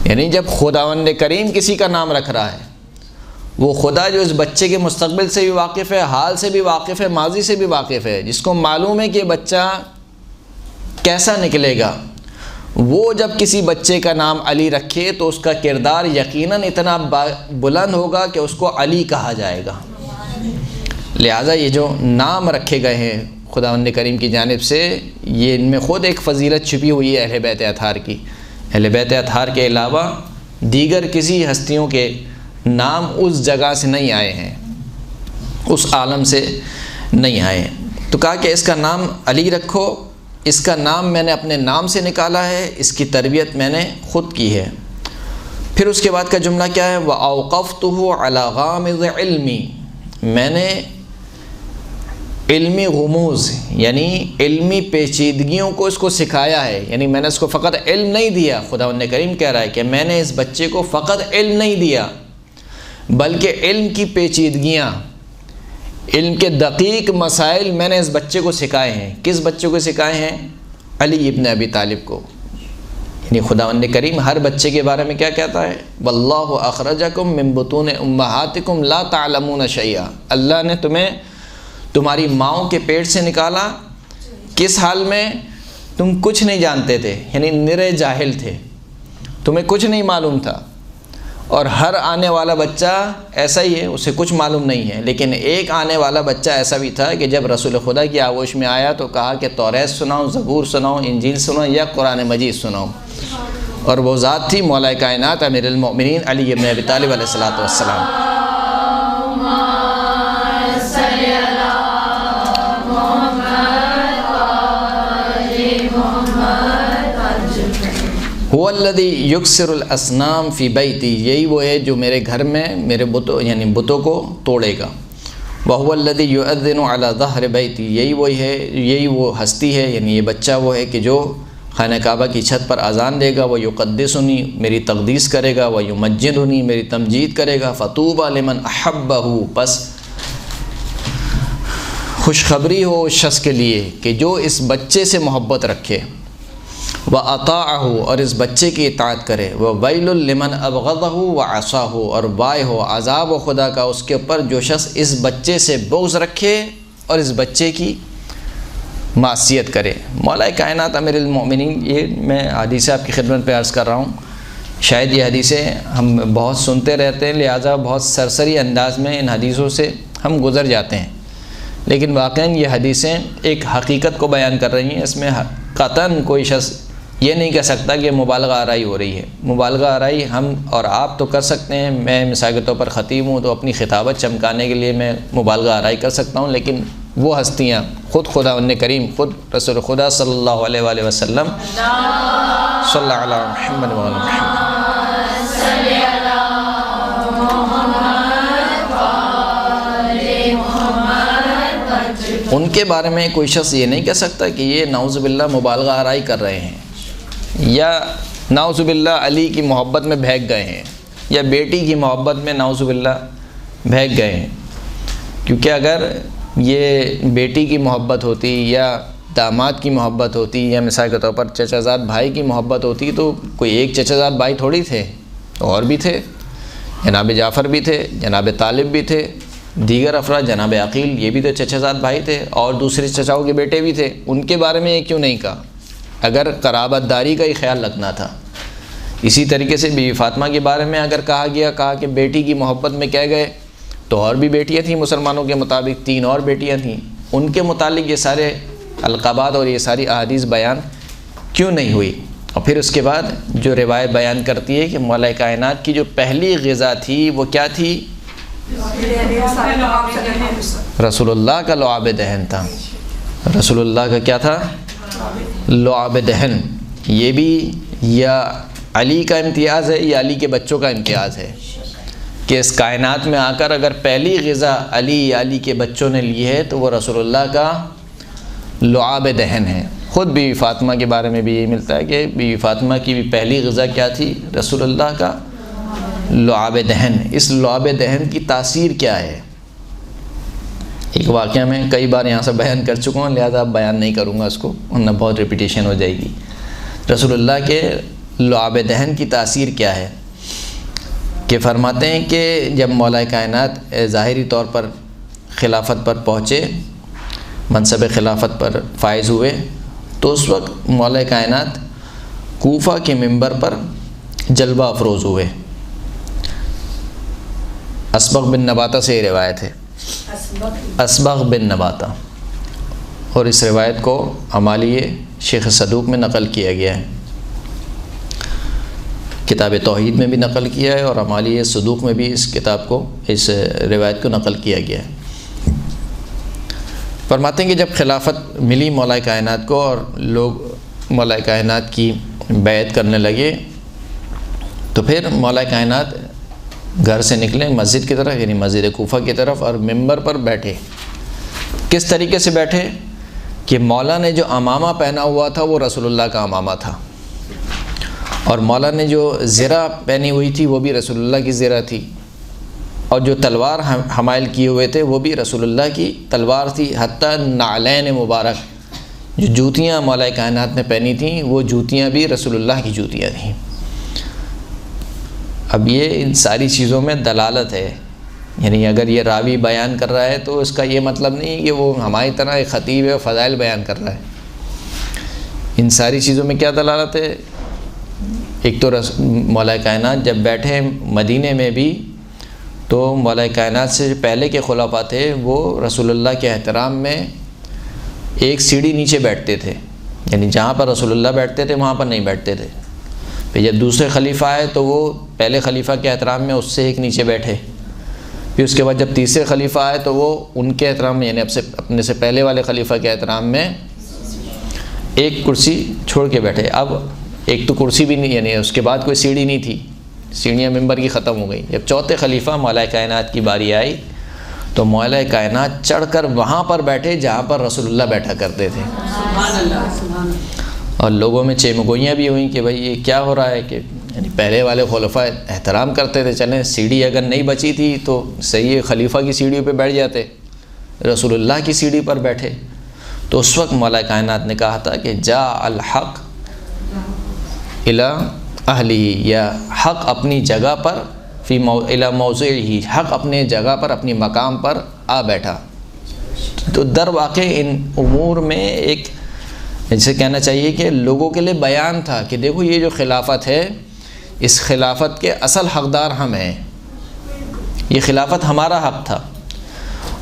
S1: یعنی جب خداوند کریم کسی کا نام رکھ رہا ہے، وہ خدا جو اس بچے کے مستقبل سے بھی واقف ہے، حال سے بھی واقف ہے، ماضی سے بھی واقف ہے، جس کو معلوم ہے کہ بچہ کیسا نکلے گا، وہ جب کسی بچے کا نام علی رکھے تو اس کا کردار یقیناً اتنا بلند ہوگا کہ اس کو علی کہا جائے گا۔ لہٰذا یہ جو نام رکھے گئے ہیں خداوند کریم کی جانب سے، یہ ان میں خود ایک فضیلت چھپی ہوئی ہے اہل بیت اطہار کی۔ اہل بیت اطہار کے علاوہ دیگر کسی ہستیوں کے نام اس جگہ سے نہیں آئے ہیں، اس عالم سے نہیں آئے ہیں۔ تو کہا کہ اس کا نام علی رکھو، اس کا نام میں نے اپنے نام سے نکالا ہے، اس کی تربیت میں نے خود کی ہے۔ پھر اس کے بعد کا جملہ کیا ہے؟ وَأَوْقَفْتُهُ عَلَى غَامِضِ عِلْمِي، میں نے علمی غموز یعنی علمی پیچیدگیوں کو اس کو سکھایا ہے، یعنی میں نے اس کو فقط علم نہیں دیا، خداوند کریم کہہ رہا ہے کہ میں نے اس بچے کو فقط علم نہیں دیا بلکہ علم کی پیچیدگیاں، علم کے دقیق مسائل میں نے اس بچے کو سکھائے ہیں۔ کس بچے کو سکھائے ہیں؟ علی ابن ابی طالب کو۔ یعنی خداوند کریم ہر بچے کے بارے میں کیا کہتا ہے؟ واللہ اخرجکم من بطون امہاتکم لا تعلمون شیئا، اللہ نے تمہیں تمہاری ماؤں کے پیٹ سے نکالا، کس حال میں؟ تم کچھ نہیں جانتے تھے، یعنی نرے جاہل تھے، تمہیں کچھ نہیں معلوم تھا۔ اور ہر آنے والا بچہ ایسا ہی ہے، اسے کچھ معلوم نہیں ہے، لیکن ایک آنے والا بچہ ایسا بھی تھا کہ جب رسول خدا کی آغوش میں آیا تو کہا کہ توریت سناؤ، زبور سناؤ، انجیل سناؤ یا قرآن مجید سناؤ، اور وہ ذات تھی مولا کائنات امیر المؤمنین علی ابن ابی طالب علیہ السلام۔ هو الذی یکسر الاصنام فی بیتی، یہی وہ ہے جو میرے گھر میں میرے بتوں یعنی بتوں کو توڑے گا۔ وہو الذی یؤذن علی ظہر بیتی، یہی وہ ہستی ہے، یعنی یہ بچہ وہ ہے کہ جو خانہ کعبہ کی چھت پر اذان دے گا، وہ یقدسنی، میری تقدیس کرے گا، وہ یمجدنی، میری تمجید کرے گا، فطوبی لمن احبہ، پس خوشخبری ہو اس شخص کے لیے کہ جو اس بچے سے محبت رکھے، وَأَطَاعَهُ، اور اس بچے کی اطاعت کرے، وَوَيْلٌ لِمَنْ أَبْغَضَهُ وَعَصَاهُ، اور وائے ہو عذاب و خدا کا اس کے اوپر جو شخص اس بچے سے بغض رکھے اور اس بچے کی معصیت کرے۔ مولا کائنات امیر المؤمنین، یہ میں حدیث آپ کی خدمت پہ عرض کر رہا ہوں، شاید یہ حدیثیں ہم بہت سنتے رہتے ہیں، لہٰذا بہت سرسری انداز میں ان حدیثوں سے ہم گزر جاتے ہیں، لیکن واقعاً یہ حدیثیں ایک حقیقت کو بیان کر رہی ہیں، اس میں قطعاً کوئی شخص یہ نہیں کہہ سکتا کہ مبالغہ آرائی ہو رہی ہے۔ مبالغہ آرائی ہم اور آپ تو کر سکتے ہیں، میں مثال کے طور پر خطیب ہوں تو اپنی خطابت چمکانے کے لیے میں مبالغہ آرائی کر سکتا ہوں، لیکن وہ ہستیاں خود خداوند کریم، خود رسول خدا صلی اللہ علیہ وآلہ وسلم صلی اللہ علیہ محمد و علی محمد، ان کے بارے میں کوئی شخص یہ نہیں کہہ سکتا کہ یہ نعوذ باللہ مبالغہ آرائی کر رہے ہیں، یا نعوذ باللہ علی کی محبت میں بہک گئے ہیں، یا بیٹی کی محبت میں نعوذ باللہ بہک گئے ہیں۔ کیونکہ اگر یہ بیٹی کی محبت ہوتی یا داماد کی محبت ہوتی، یا مثال کے طور پر چچا زاد بھائی کی محبت ہوتی، تو کوئی ایک چچا زاد بھائی تھوڑی تھے، اور بھی تھے، جناب جعفر بھی تھے، جناب طالب بھی تھے، دیگر افراد، جناب عقیل یہ بھی تو چچا زاد بھائی تھے، اور دوسرے چچاؤں کے بیٹے بھی تھے، ان کے بارے میں یہ کیوں نہیں کہا؟ اگر قرابت داری کا ہی خیال رکھنا تھا۔ اسی طریقے سے بیوی فاطمہ کے بارے میں اگر کہا کہ بیٹی کی محبت میں کہہ گئے، تو اور بھی بیٹیاں تھیں مسلمانوں کے مطابق، 3 اور بیٹیاں تھیں، ان کے متعلق یہ سارے القابات اور یہ ساری احادیث بیان کیوں نہیں ہوئی؟ اور پھر اس کے بعد جو روایت بیان کرتی ہے کہ مولا کائنات کی جو پہلی غذا تھی وہ کیا تھی؟ رسول اللہ کا لعاب دہن تھا۔ رسول اللہ کا کیا تھا؟ لعاب دہن۔ یہ بھی یا علی کا امتیاز ہے یا علی کے بچوں کا امتیاز ہے کہ اس کائنات میں آ کر اگر پہلی غذا علی یا علی کے بچوں نے لی ہے تو وہ رسول اللہ کا لعاب دہن ہے۔ خود بیوی فاطمہ کے بارے میں بھی یہ ملتا ہے کہ بیوی فاطمہ کی بھی پہلی غذا کیا تھی؟ رسول اللہ کا لعاب دہن۔ اس لعاب دہن کی تاثیر کیا ہے؟ ایک واقعہ میں کئی بار یہاں سے بیان کر چکا ہوں، لہذا اب بیان نہیں کروں گا اس کو، ورنہ بہت ریپیٹیشن ہو جائے گی۔ رسول اللہ کے لعاب دہن کی تاثیر کیا ہے کہ فرماتے ہیں کہ جب مولا کائنات ظاہری طور پر خلافت پر پہنچے، منصب خلافت پر فائز ہوئے، تو اس وقت مولا کائنات کوفہ کے منبر پر جلوہ افروز ہوئے۔ اسبغ بن نباتہ سے یہ روایت ہے، اسبغ بن نباتہ، اور اس روایت کو ہمالیہ شیخ صدوق میں نقل کیا گیا ہے، کتاب توحید میں بھی نقل کیا ہے، اور ہمالیہ صدوق میں بھی اس کتاب کو، اس روایت کو نقل کیا گیا ہے۔ فرماتے ہیں کہ جب خلافت ملی مولا کائنات کو اور لوگ مولا کائنات کی بیعت کرنے لگے، تو پھر مولا کائنات گھر سے نکلے مسجد کی طرف، یعنی مسجد کوفہ کی طرف، اور منبر پر بیٹھے۔ کس طریقے سے بیٹھے کہ مولا نے جو عمامہ پہنا ہوا تھا وہ رسول اللہ کا عمامہ تھا، اور مولا نے جو زرہ پہنی ہوئی تھی وہ بھی رسول اللہ کی زرہ تھی، اور جو تلوار حمائل کیے ہوئے تھے وہ بھی رسول اللہ کی تلوار تھی، حتیٰ نعلین مبارک، جو جوتیاں مولا کائنات نے پہنی تھیں وہ جوتیاں بھی رسول اللہ کی جوتیاں تھیں۔ اب یہ ان ساری چیزوں میں دلالت ہے، یعنی اگر یہ راوی بیان کر رہا ہے تو اس کا یہ مطلب نہیں کہ وہ ہماری طرح ایک خطیب ہے فضائل بیان کر رہا ہے۔ ان ساری چیزوں میں کیا دلالت ہے؟ ایک تو مولا کائنات جب بیٹھے مدینے میں بھی، تو مولا کائنات سے پہلے کے خلفاء تھے وہ رسول اللہ کے احترام میں ایک سیڑھی نیچے بیٹھتے تھے، یعنی جہاں پر رسول اللہ بیٹھتے تھے وہاں پر نہیں بیٹھتے تھے۔ پھر جب دوسرے خلیفہ آئے تو وہ پہلے خلیفہ کے احترام میں اس سے ایک نیچے بیٹھے، پھر اس کے بعد جب تیسرے خلیفہ آئے تو وہ ان کے احترام میں، یعنی اپنے سے پہلے والے خلیفہ کے احترام میں ایک کرسی چھوڑ کے بیٹھے۔ اب ایک تو کرسی بھی نہیں، یعنی اس کے بعد کوئی سیڑھی نہیں تھی، سیڑھیاں ممبر کی ختم ہو گئی۔ جب چوتھے خلیفہ مولا کائنات کی باری آئی تو مولا کائنات چڑھ کر وہاں پر بیٹھے جہاں پر رسول اللہ بیٹھا کرتے تھے۔ سبحان اللہ۔ اور لوگوں میں چیمگوئیاں بھی ہوئیں کہ بھائی یہ کیا ہو رہا ہے، کہ یعنی پہلے والے خلفاء احترام کرتے تھے، چلیں سیڑھی اگر نہیں بچی تھی تو صحیح خلیفہ کی سیڑھیوں پہ بیٹھ جاتے، رسول اللہ کی سیڑھی پر بیٹھے۔ تو اس وقت مولا کائنات نے کہا تھا کہ جا الحق الی اہلی، یا حق اپنی جگہ پر، فی الی موضعہ، حق اپنے جگہ پر، اپنی مقام پر آ بیٹھا۔ تو در واقع ان امور میں ایک جسے کہنا چاہیے کہ لوگوں کے لیے بیان تھا کہ دیکھو یہ جو خلافت ہے، اس خلافت کے اصل حقدار ہم ہیں، یہ خلافت ہمارا حق تھا،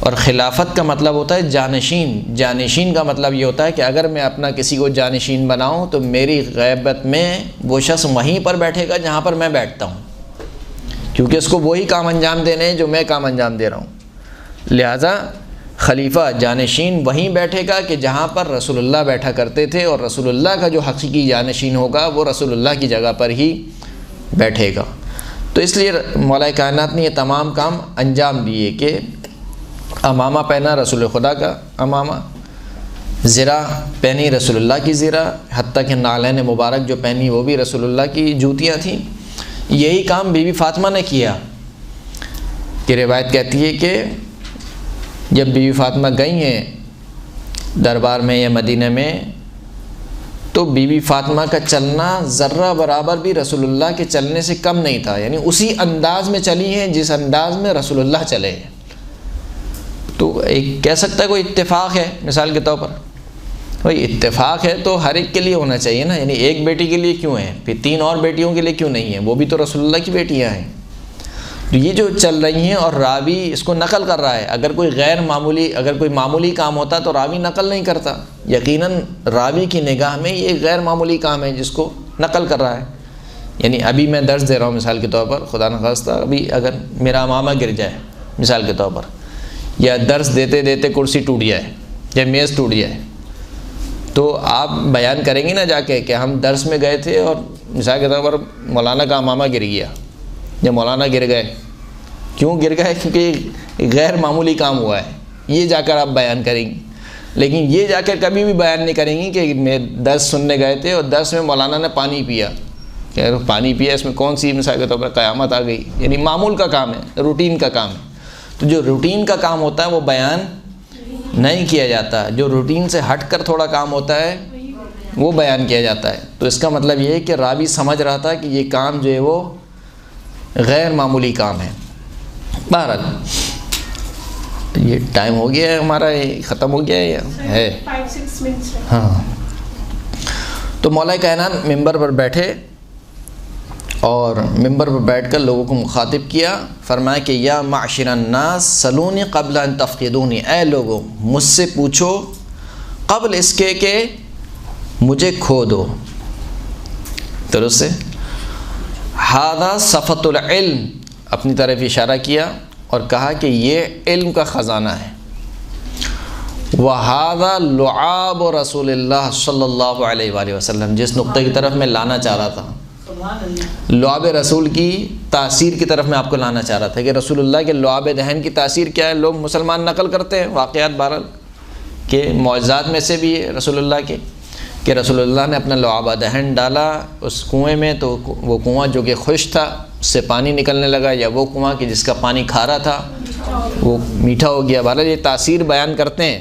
S1: اور خلافت کا مطلب ہوتا ہے جانشین. جانشین کا مطلب یہ ہوتا ہے کہ اگر میں اپنا کسی کو جانشین بناؤں تو میری غیبت میں وہ شخص وہیں پر بیٹھے گا جہاں پر میں بیٹھتا ہوں، کیونکہ اس کو وہی کام انجام دینے ہیں جو میں کام انجام دے رہا ہوں. لہٰذا خلیفہ جانشین وہیں بیٹھے گا کہ جہاں پر رسول اللہ بیٹھا کرتے تھے، اور رسول اللہ کا جو حقیقی جانشین ہوگا وہ رسول اللہ کی جگہ پر ہی بیٹھے گا. تو اس لیے مولا کائنات نے یہ تمام کام انجام دیے کہ امامہ پہنا رسول خدا کا امامہ، زرہ پہنی رسول اللہ کی زرہ، حتیٰ کہ نالین مبارک جو پہنی وہ بھی رسول اللہ کی جوتیاں تھیں. یہی کام بی بی فاطمہ نے کیا کہ روایت کہتی ہے کہ جب بی بی فاطمہ گئی ہیں دربار میں یا مدینہ میں تو بی بی فاطمہ کا چلنا ذرہ برابر بھی رسول اللہ کے چلنے سے کم نہیں تھا، یعنی اسی انداز میں چلی ہیں جس انداز میں رسول اللہ چلے ہیں. تو ایک کہہ سکتا ہے کوئی اتفاق ہے مثال کے طور پر، بھائی اتفاق ہے تو ہر ایک کے لیے ہونا چاہیے نا، یعنی ایک بیٹی کے لیے کیوں ہے، پھر 3 اور بیٹیوں کے لیے کیوں نہیں ہے، وہ بھی تو رسول اللہ کی بیٹیاں ہیں. تو یہ جو چل رہی ہیں اور راوی اس کو نقل کر رہا ہے. اگر کوئی معمولی کام ہوتا تو راوی نقل نہیں کرتا. یقیناً راوی کی نگاہ میں یہ غیر معمولی کام ہے جس کو نقل کر رہا ہے. یعنی ابھی میں درس دے رہا ہوں مثال کے طور پر، خدا نخواستہ ابھی اگر میرا امامہ گر جائے مثال کے طور پر، یا درس دیتے دیتے کرسی ٹوٹ جائے یا میز ٹوٹ جائے، تو آپ بیان کریں گے نا جا کے کہ ہم درس میں گئے تھے اور مثال کے طور پر مولانا کا امامہ گر گیا یا مولانا گر گئے. کیوں گر گئے؟ کیونکہ غیر معمولی کام ہوا ہے. یہ جا کر آپ بیان کریں گی. لیکن یہ جا کر کبھی بھی بیان نہیں کریں گی کہ میں درس سننے گئے تھے اور درس میں مولانا نے پانی پیا. کہ پانی پیا اس میں کون سی مثال کے طور پر قیامت آ گئی؟ یعنی معمول کا کام ہے، روٹین کا کام ہے. تو جو روٹین کا کام ہوتا ہے وہ بیان نہیں کیا جاتا. جو روٹین سے ہٹ کر تھوڑا کام ہوتا ہے وہ بیان کیا جاتا ہے. تو اس کا مطلب یہ ہے کہ راوی سمجھ رہا تھا کہ یہ کام جو ہے وہ غیر معمولی کام ہے. بہرحال یہ ٹائم ہو گیا ہے ہمارا، ختم ہو گیا ہے
S2: 5-6 منٹس.
S1: ہاں. تو مولا کائنات ممبر پر بیٹھے اور ممبر پر بیٹھ کر لوگوں کو مخاطب کیا. فرمایا کہ یا معاشر الناس سلونی قبل ان تفقدونی، اے لوگوں مجھ سے پوچھو قبل اس کے کہ مجھے کھو دو. درست ہے. ھذا صفۃ العلم، اپنی طرف اشارہ کیا اور کہا کہ یہ علم کا خزانہ ہے. وَھذا لعاب رسول اللہ صلی اللہ علیہ وآلہ وسلم، جس نقطے کی طرف میں لانا چاہ رہا تھا، لعاب رسول کی تاثیر کی طرف میں آپ کو لانا چاہ رہا تھا کہ رسول اللہ کے لعاب دہن کی تاثیر کیا ہے. لوگ مسلمان نقل کرتے ہیں واقعات بہرحال کہ معجزات میں سے بھی ہے رسول اللہ کے کہ رسول اللہ نے اپنا لعاب دہن ڈالا اس کنویں میں تو وہ کنواں جو کہ خشک تھا اس سے پانی نکلنے لگا، یا وہ کنواں کہ جس کا پانی کھارا تھا وہ میٹھا ہو گیا. بہرحال یہ تاثیر بیان کرتے ہیں،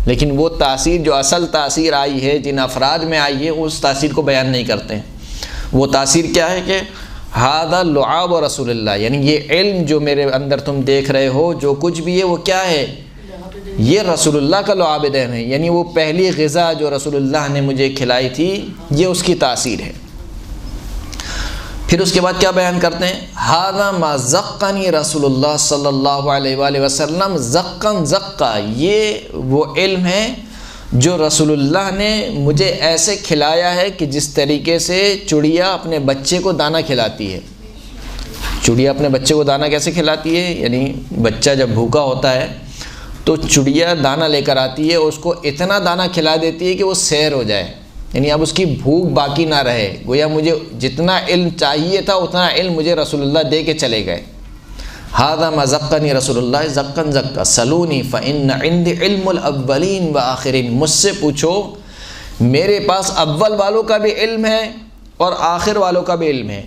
S1: لیکن وہ تاثیر جو اصل تاثیر آئی ہے جن افراد میں آئی ہے اس تاثیر کو بیان نہیں کرتے ہیں. وہ تاثیر کیا ہے کہ ھذا لعاب رسول اللہ، یعنی یہ علم جو میرے اندر تم دیکھ رہے ہو جو کچھ بھی ہے وہ کیا ہے؟ یہ رسول اللہ کا لعاب دہن ہے. یعنی وہ پہلی غذا جو رسول اللہ نے مجھے کھلائی تھی یہ اس کی تاثیر ہے. پھر اس کے بعد کیا بیان کرتے ہیں؟ ھذا ما زقنی رسول اللہ صلی اللہ علیہ وآلہ وسلم زقن زقا، یہ وہ علم ہے جو رسول اللہ نے مجھے ایسے کھلایا ہے کہ جس طریقے سے چڑیا اپنے بچے کو دانہ کھلاتی ہے. چڑیا اپنے بچے کو دانہ کیسے کھلاتی ہے؟ یعنی بچہ جب بھوکا ہوتا ہے تو چڑیا دانہ لے کر آتی ہے، اس کو اتنا دانہ کھلا دیتی ہے کہ وہ سیر ہو جائے، یعنی اب اس کی بھوک باقی نہ رہے. گویا مجھے جتنا علم چاہیے تھا اتنا علم مجھے رسول اللہ دے کے چلے گئے. ھذا ما زقنی رسول اللہ زقن زقا سلونی فإن عندي علم الاولین والآخرین، مجھ سے پوچھو میرے پاس اول والوں کا بھی علم ہے اور آخر والوں کا بھی علم ہے.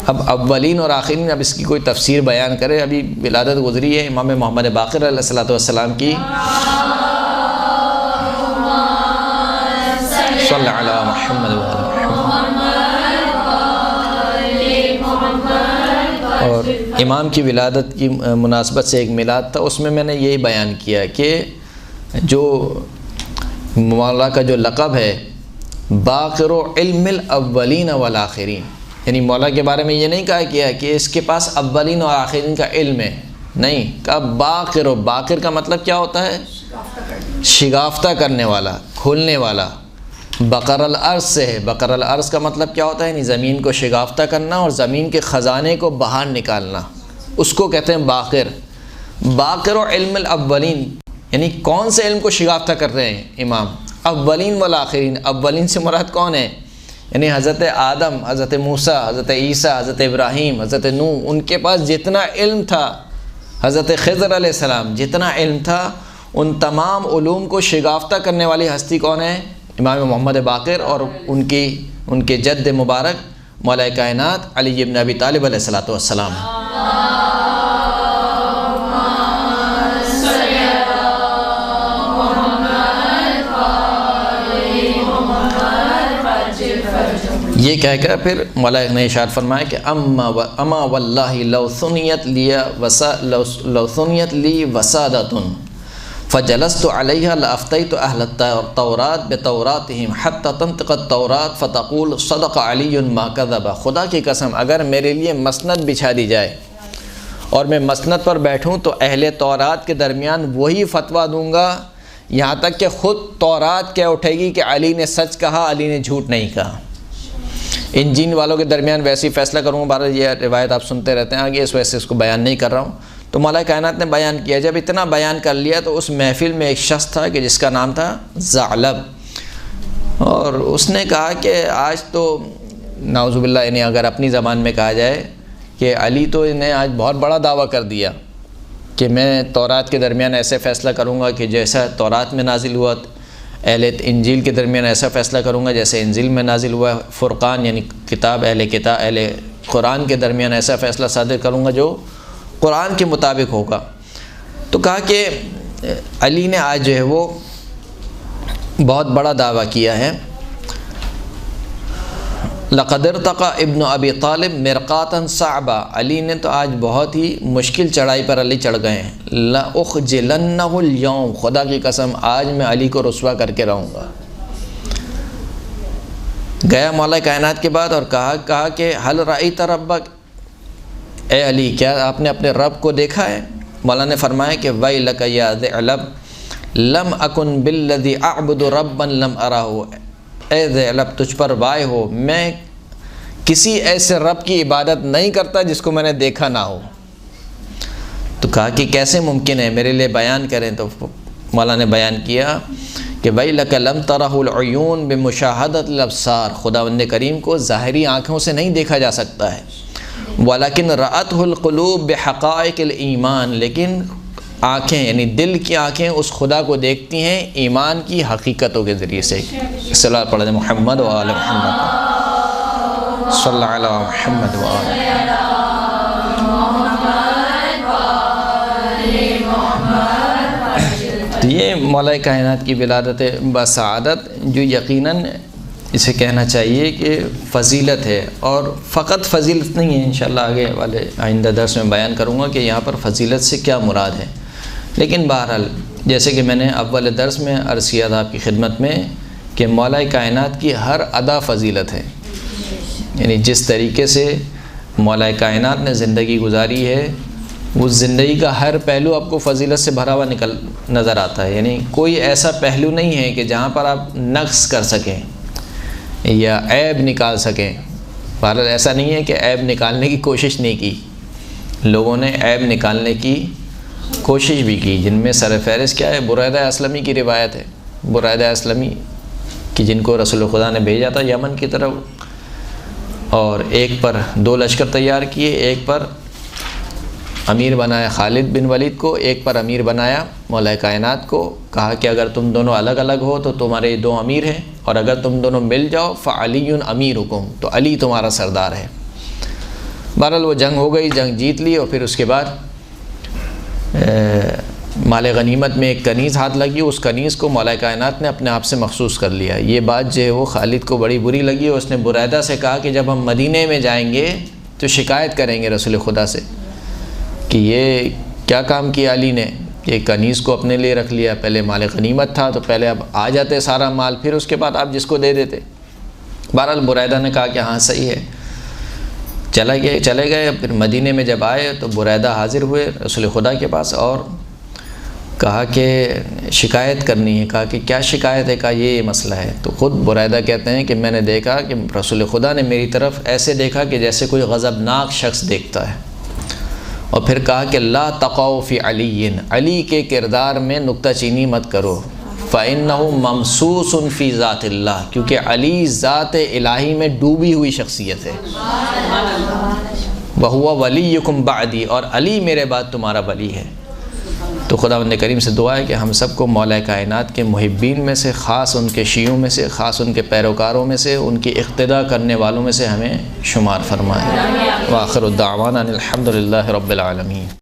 S1: اب اولین اور آخرین، اب اس کی کوئی تفسیر بیان کرے. ابھی ولادت گزری ہے امام محمد باقر علیہ الصلوۃ والسلام کی، صلی علی محمد اور امام کی ولادت کی مناسبت سے ایک میلاد تھا، اس میں میں نے یہی بیان کیا کہ جو مولا کا جو لقب ہے باقر علم الاولین والآخرین، یعنی مولا کے بارے میں یہ نہیں کہا گیا کہ اس کے پاس اولین اور آخرین کا علم ہے، نہیں، کہا باقر، و باقر کا مطلب کیا ہوتا ہے؟ شگافتہ کرنے والا، کھولنے والا۔ بقر الارض سے ہے، بقر الارض کا مطلب کیا ہوتا ہے؟ یعنی زمین کو شگافتہ کرنا اور زمین کے خزانے کو باہر نکالنا، اس کو کہتے ہیں باقر۔ باقر و علم الاولین، یعنی کون سے علم کو شگافتہ کر رہے ہیں امام؟ اولین والآخرین۔ اولین سے مراد کون ہے؟ یعنی حضرت آدم، حضرت موسیٰ، حضرت عیسیٰ، حضرت ابراہیم، حضرت نوح، ان کے پاس جتنا علم تھا، حضرت خضر علیہ السلام جتنا علم تھا، ان تمام علوم کو شگافتہ کرنے والی ہستی کون ہے؟ امام محمد باقر، اور ان کے جد مبارک مولا کائنات علی بن ابی طالب علیہ السلام۔ یہ کہہ کر پھر مولا نے ارشاد فرمایا کہ اما واللہ لو ثنیت لی وسادۃ فجلست علیہا لافتیت اہل التورات بتوراتہم حتی تنطق التورات فتقول صدق علی ما کذب۔ خدا کی قسم اگر میرے لیے مسند بچھا دی جائے اور میں مسند پر بیٹھوں تو اہل تورات کے درمیان وہی فتویٰ دوں گا، یہاں تک کہ خود تورات کہہ اٹھے گی کہ علی نے سچ کہا، علی نے جھوٹ نہیں کہا۔ انجیل والوں کے درمیان ویسے ہی فیصلہ کروں گا۔ بہرحال یہ روایت آپ سنتے رہتے ہیں آگے، اس وجہ سے اس کو بیان نہیں کر رہا ہوں۔ تو مولا کائنات نے بیان کیا، جب اتنا بیان کر لیا تو اس محفل میں ایک شخص تھا کہ جس کا نام تھا ثعلب، اور اس نے کہا کہ آج تو نعوذ باللہ، یعنی اگر اپنی زبان میں کہا جائے کہ علی تو انہیں آج بہت بڑا دعویٰ کر دیا کہ میں تورات کے درمیان ایسے فیصلہ کروں گا کہ جیسا تورات میں نازل ہوا، اہل انجیل کے درمیان ایسا فیصلہ کروں گا جیسے انجیل میں نازل ہوا، فرقان یعنی کتاب اہل قرآن کے درمیان ایسا فیصلہ صادر کروں گا جو قرآن کے مطابق ہوگا۔ تو کہا کہ علی نے آج جو ہے وہ بہت بڑا دعویٰ کیا ہے۔ لقد ارتقى ابن ابی طالب مرقاتا صعبا، علی نے تو آج بہت ہی مشکل چڑھائی پر علی چڑھ گئے ہیں۔ لأخجلنہ اليوم، خدا کی قسم آج میں علی کو رسوا کر کے رہوں گا۔ گیا مولا کائنات کے بعد اور کہا کہ حل رأیت ربک، اے علی کیا آپ نے اپنے رب کو دیکھا ہے؟ مولا نے فرمایا کہ ویلک یا ثعلب لم اکن بالذی اعبد ربا لم ارہ، اے ثعلب تجھ پر وائے ہو، میں کسی ایسے رب کی عبادت نہیں کرتا جس کو میں نے دیکھا نہ ہو۔ تو کہا کہ کیسے ممکن ہے، میرے لیے بیان کریں۔ تو مولا نے بیان کیا کہ وَيْلَكَ لَمْ تَرَهُ الْعُيُونُ بِمُشَاهَدَةِ الْأَبْصَارِ، خداوند کریم کو ظاہری آنکھوں سے نہیں دیکھا جا سکتا ہے، وَلَكِنْ رَأَتْهُ الْقُلُوبُ بِحَقَائِقِ الْإِيمَانِ، لیکن آنکھیں یعنی دل کی آنکھیں اس خدا کو دیکھتی ہیں ایمان کی حقیقتوں کے ذریعے سے۔ صلی اللہ علیہ محمد و آل محمد، صلی اللہ علیہ محمد و آل محمد۔ یہ مولا کائنات کی ولادت بسعادت جو یقیناً اسے کہنا چاہیے کہ فضیلت ہے، اور فقط فضیلت نہیں ہے، انشاءاللہ آگے والے آئندہ درس میں بیان کروں گا کہ یہاں پر فضیلت سے کیا مراد ہے۔ لیکن بہرحال جیسے کہ میں نے اول درس میں عرض کیا تھا آپ کی خدمت میں کہ مولا کائنات کی ہر ادا فضیلت ہے، یعنی جس طریقے سے مولا کائنات نے زندگی گزاری ہے اس زندگی کا ہر پہلو آپ کو فضیلت سے بھرا ہوا نظر آتا ہے، یعنی کوئی ایسا پہلو نہیں ہے کہ جہاں پر آپ نقص کر سکیں یا عیب نکال سکیں۔ بہرحال ایسا نہیں ہے کہ عیب نکالنے کی کوشش نہیں کی، لوگوں نے عیب نکالنے کی کوشش بھی کی، جن میں سر فہرست کیا ہے؟ بریدہ اسلمی کی روایت ہے، بریدہ اسلمی کہ جن کو رسول خدا نے بھیجا تھا یمن کی طرف، اور ایک پر 2 لشکر تیار کیے، ایک پر امیر بنایا خالد بن ولید کو، ایک پر امیر بنایا مولا کائنات کو، کہا کہ اگر تم دونوں الگ الگ ہو تو تمہارے 2 امیر ہیں، اور اگر تم دونوں مل جاؤ فعلی امیرکم، تو علی تمہارا سردار ہے۔ بہرحال وہ جنگ ہو گئی، جنگ جیت لی، اور پھر اس کے بعد مال غنیمت میں ایک کنیز ہاتھ لگی، اس کنیز کو مولا کائنات نے اپنے آپ سے مخصوص کر لیا۔ یہ بات جو ہے وہ خالد کو بڑی بری لگی، اور اس نے بریدہ سے کہا کہ جب ہم مدینے میں جائیں گے تو شکایت کریں گے رسول خدا سے کہ یہ کیا کام کیا علی نے، یہ کنیز کو اپنے لیے رکھ لیا، پہلے مال غنیمت تھا تو پہلے اب آ جاتے سارا مال، پھر اس کے بعد آپ جس کو دے دیتے۔ بہرحال بریدہ نے کہا کہ ہاں صحیح ہے۔ چلے گئے پھر مدینے میں جب آئے تو بریدہ حاضر ہوئے رسول خدا کے پاس اور کہا کہ شکایت کرنی ہے. کہا کہ کیا شکایت ہے؟ کہا یہ مسئلہ ہے. تو خود بریدہ کہتے ہیں کہ میں نے دیکھا کہ رسول خدا نے میری طرف ایسے دیکھا کہ جیسے کوئی غضبناک شخص دیکھتا ہے. اور پھر کہا کہ لا تقعوا فی علی، علی کے کردار میں نکتہ چینی مت کرو. فَإِنَّهُ مَمْسُوسٌ فِي ذات اللہ، کیونکہ علی ذات الہی میں ڈوبی ہوئی شخصیت ہے. وَهُوَ وَلِيُّكُمْ بَعْدِي، اور علی میرے بعد تمہارا ولی ہے. تو خداوند کریم سے دعا ہے کہ ہم سب کو مولا کائنات کے محبین میں سے، خاص ان کے شیعوں میں سے، خاص ان کے پیروکاروں میں سے، ان کی اقتداء کرنے والوں میں سے ہمیں شمار فرمائے. وآخر الدعوانا الحمد للہ رب العالمین.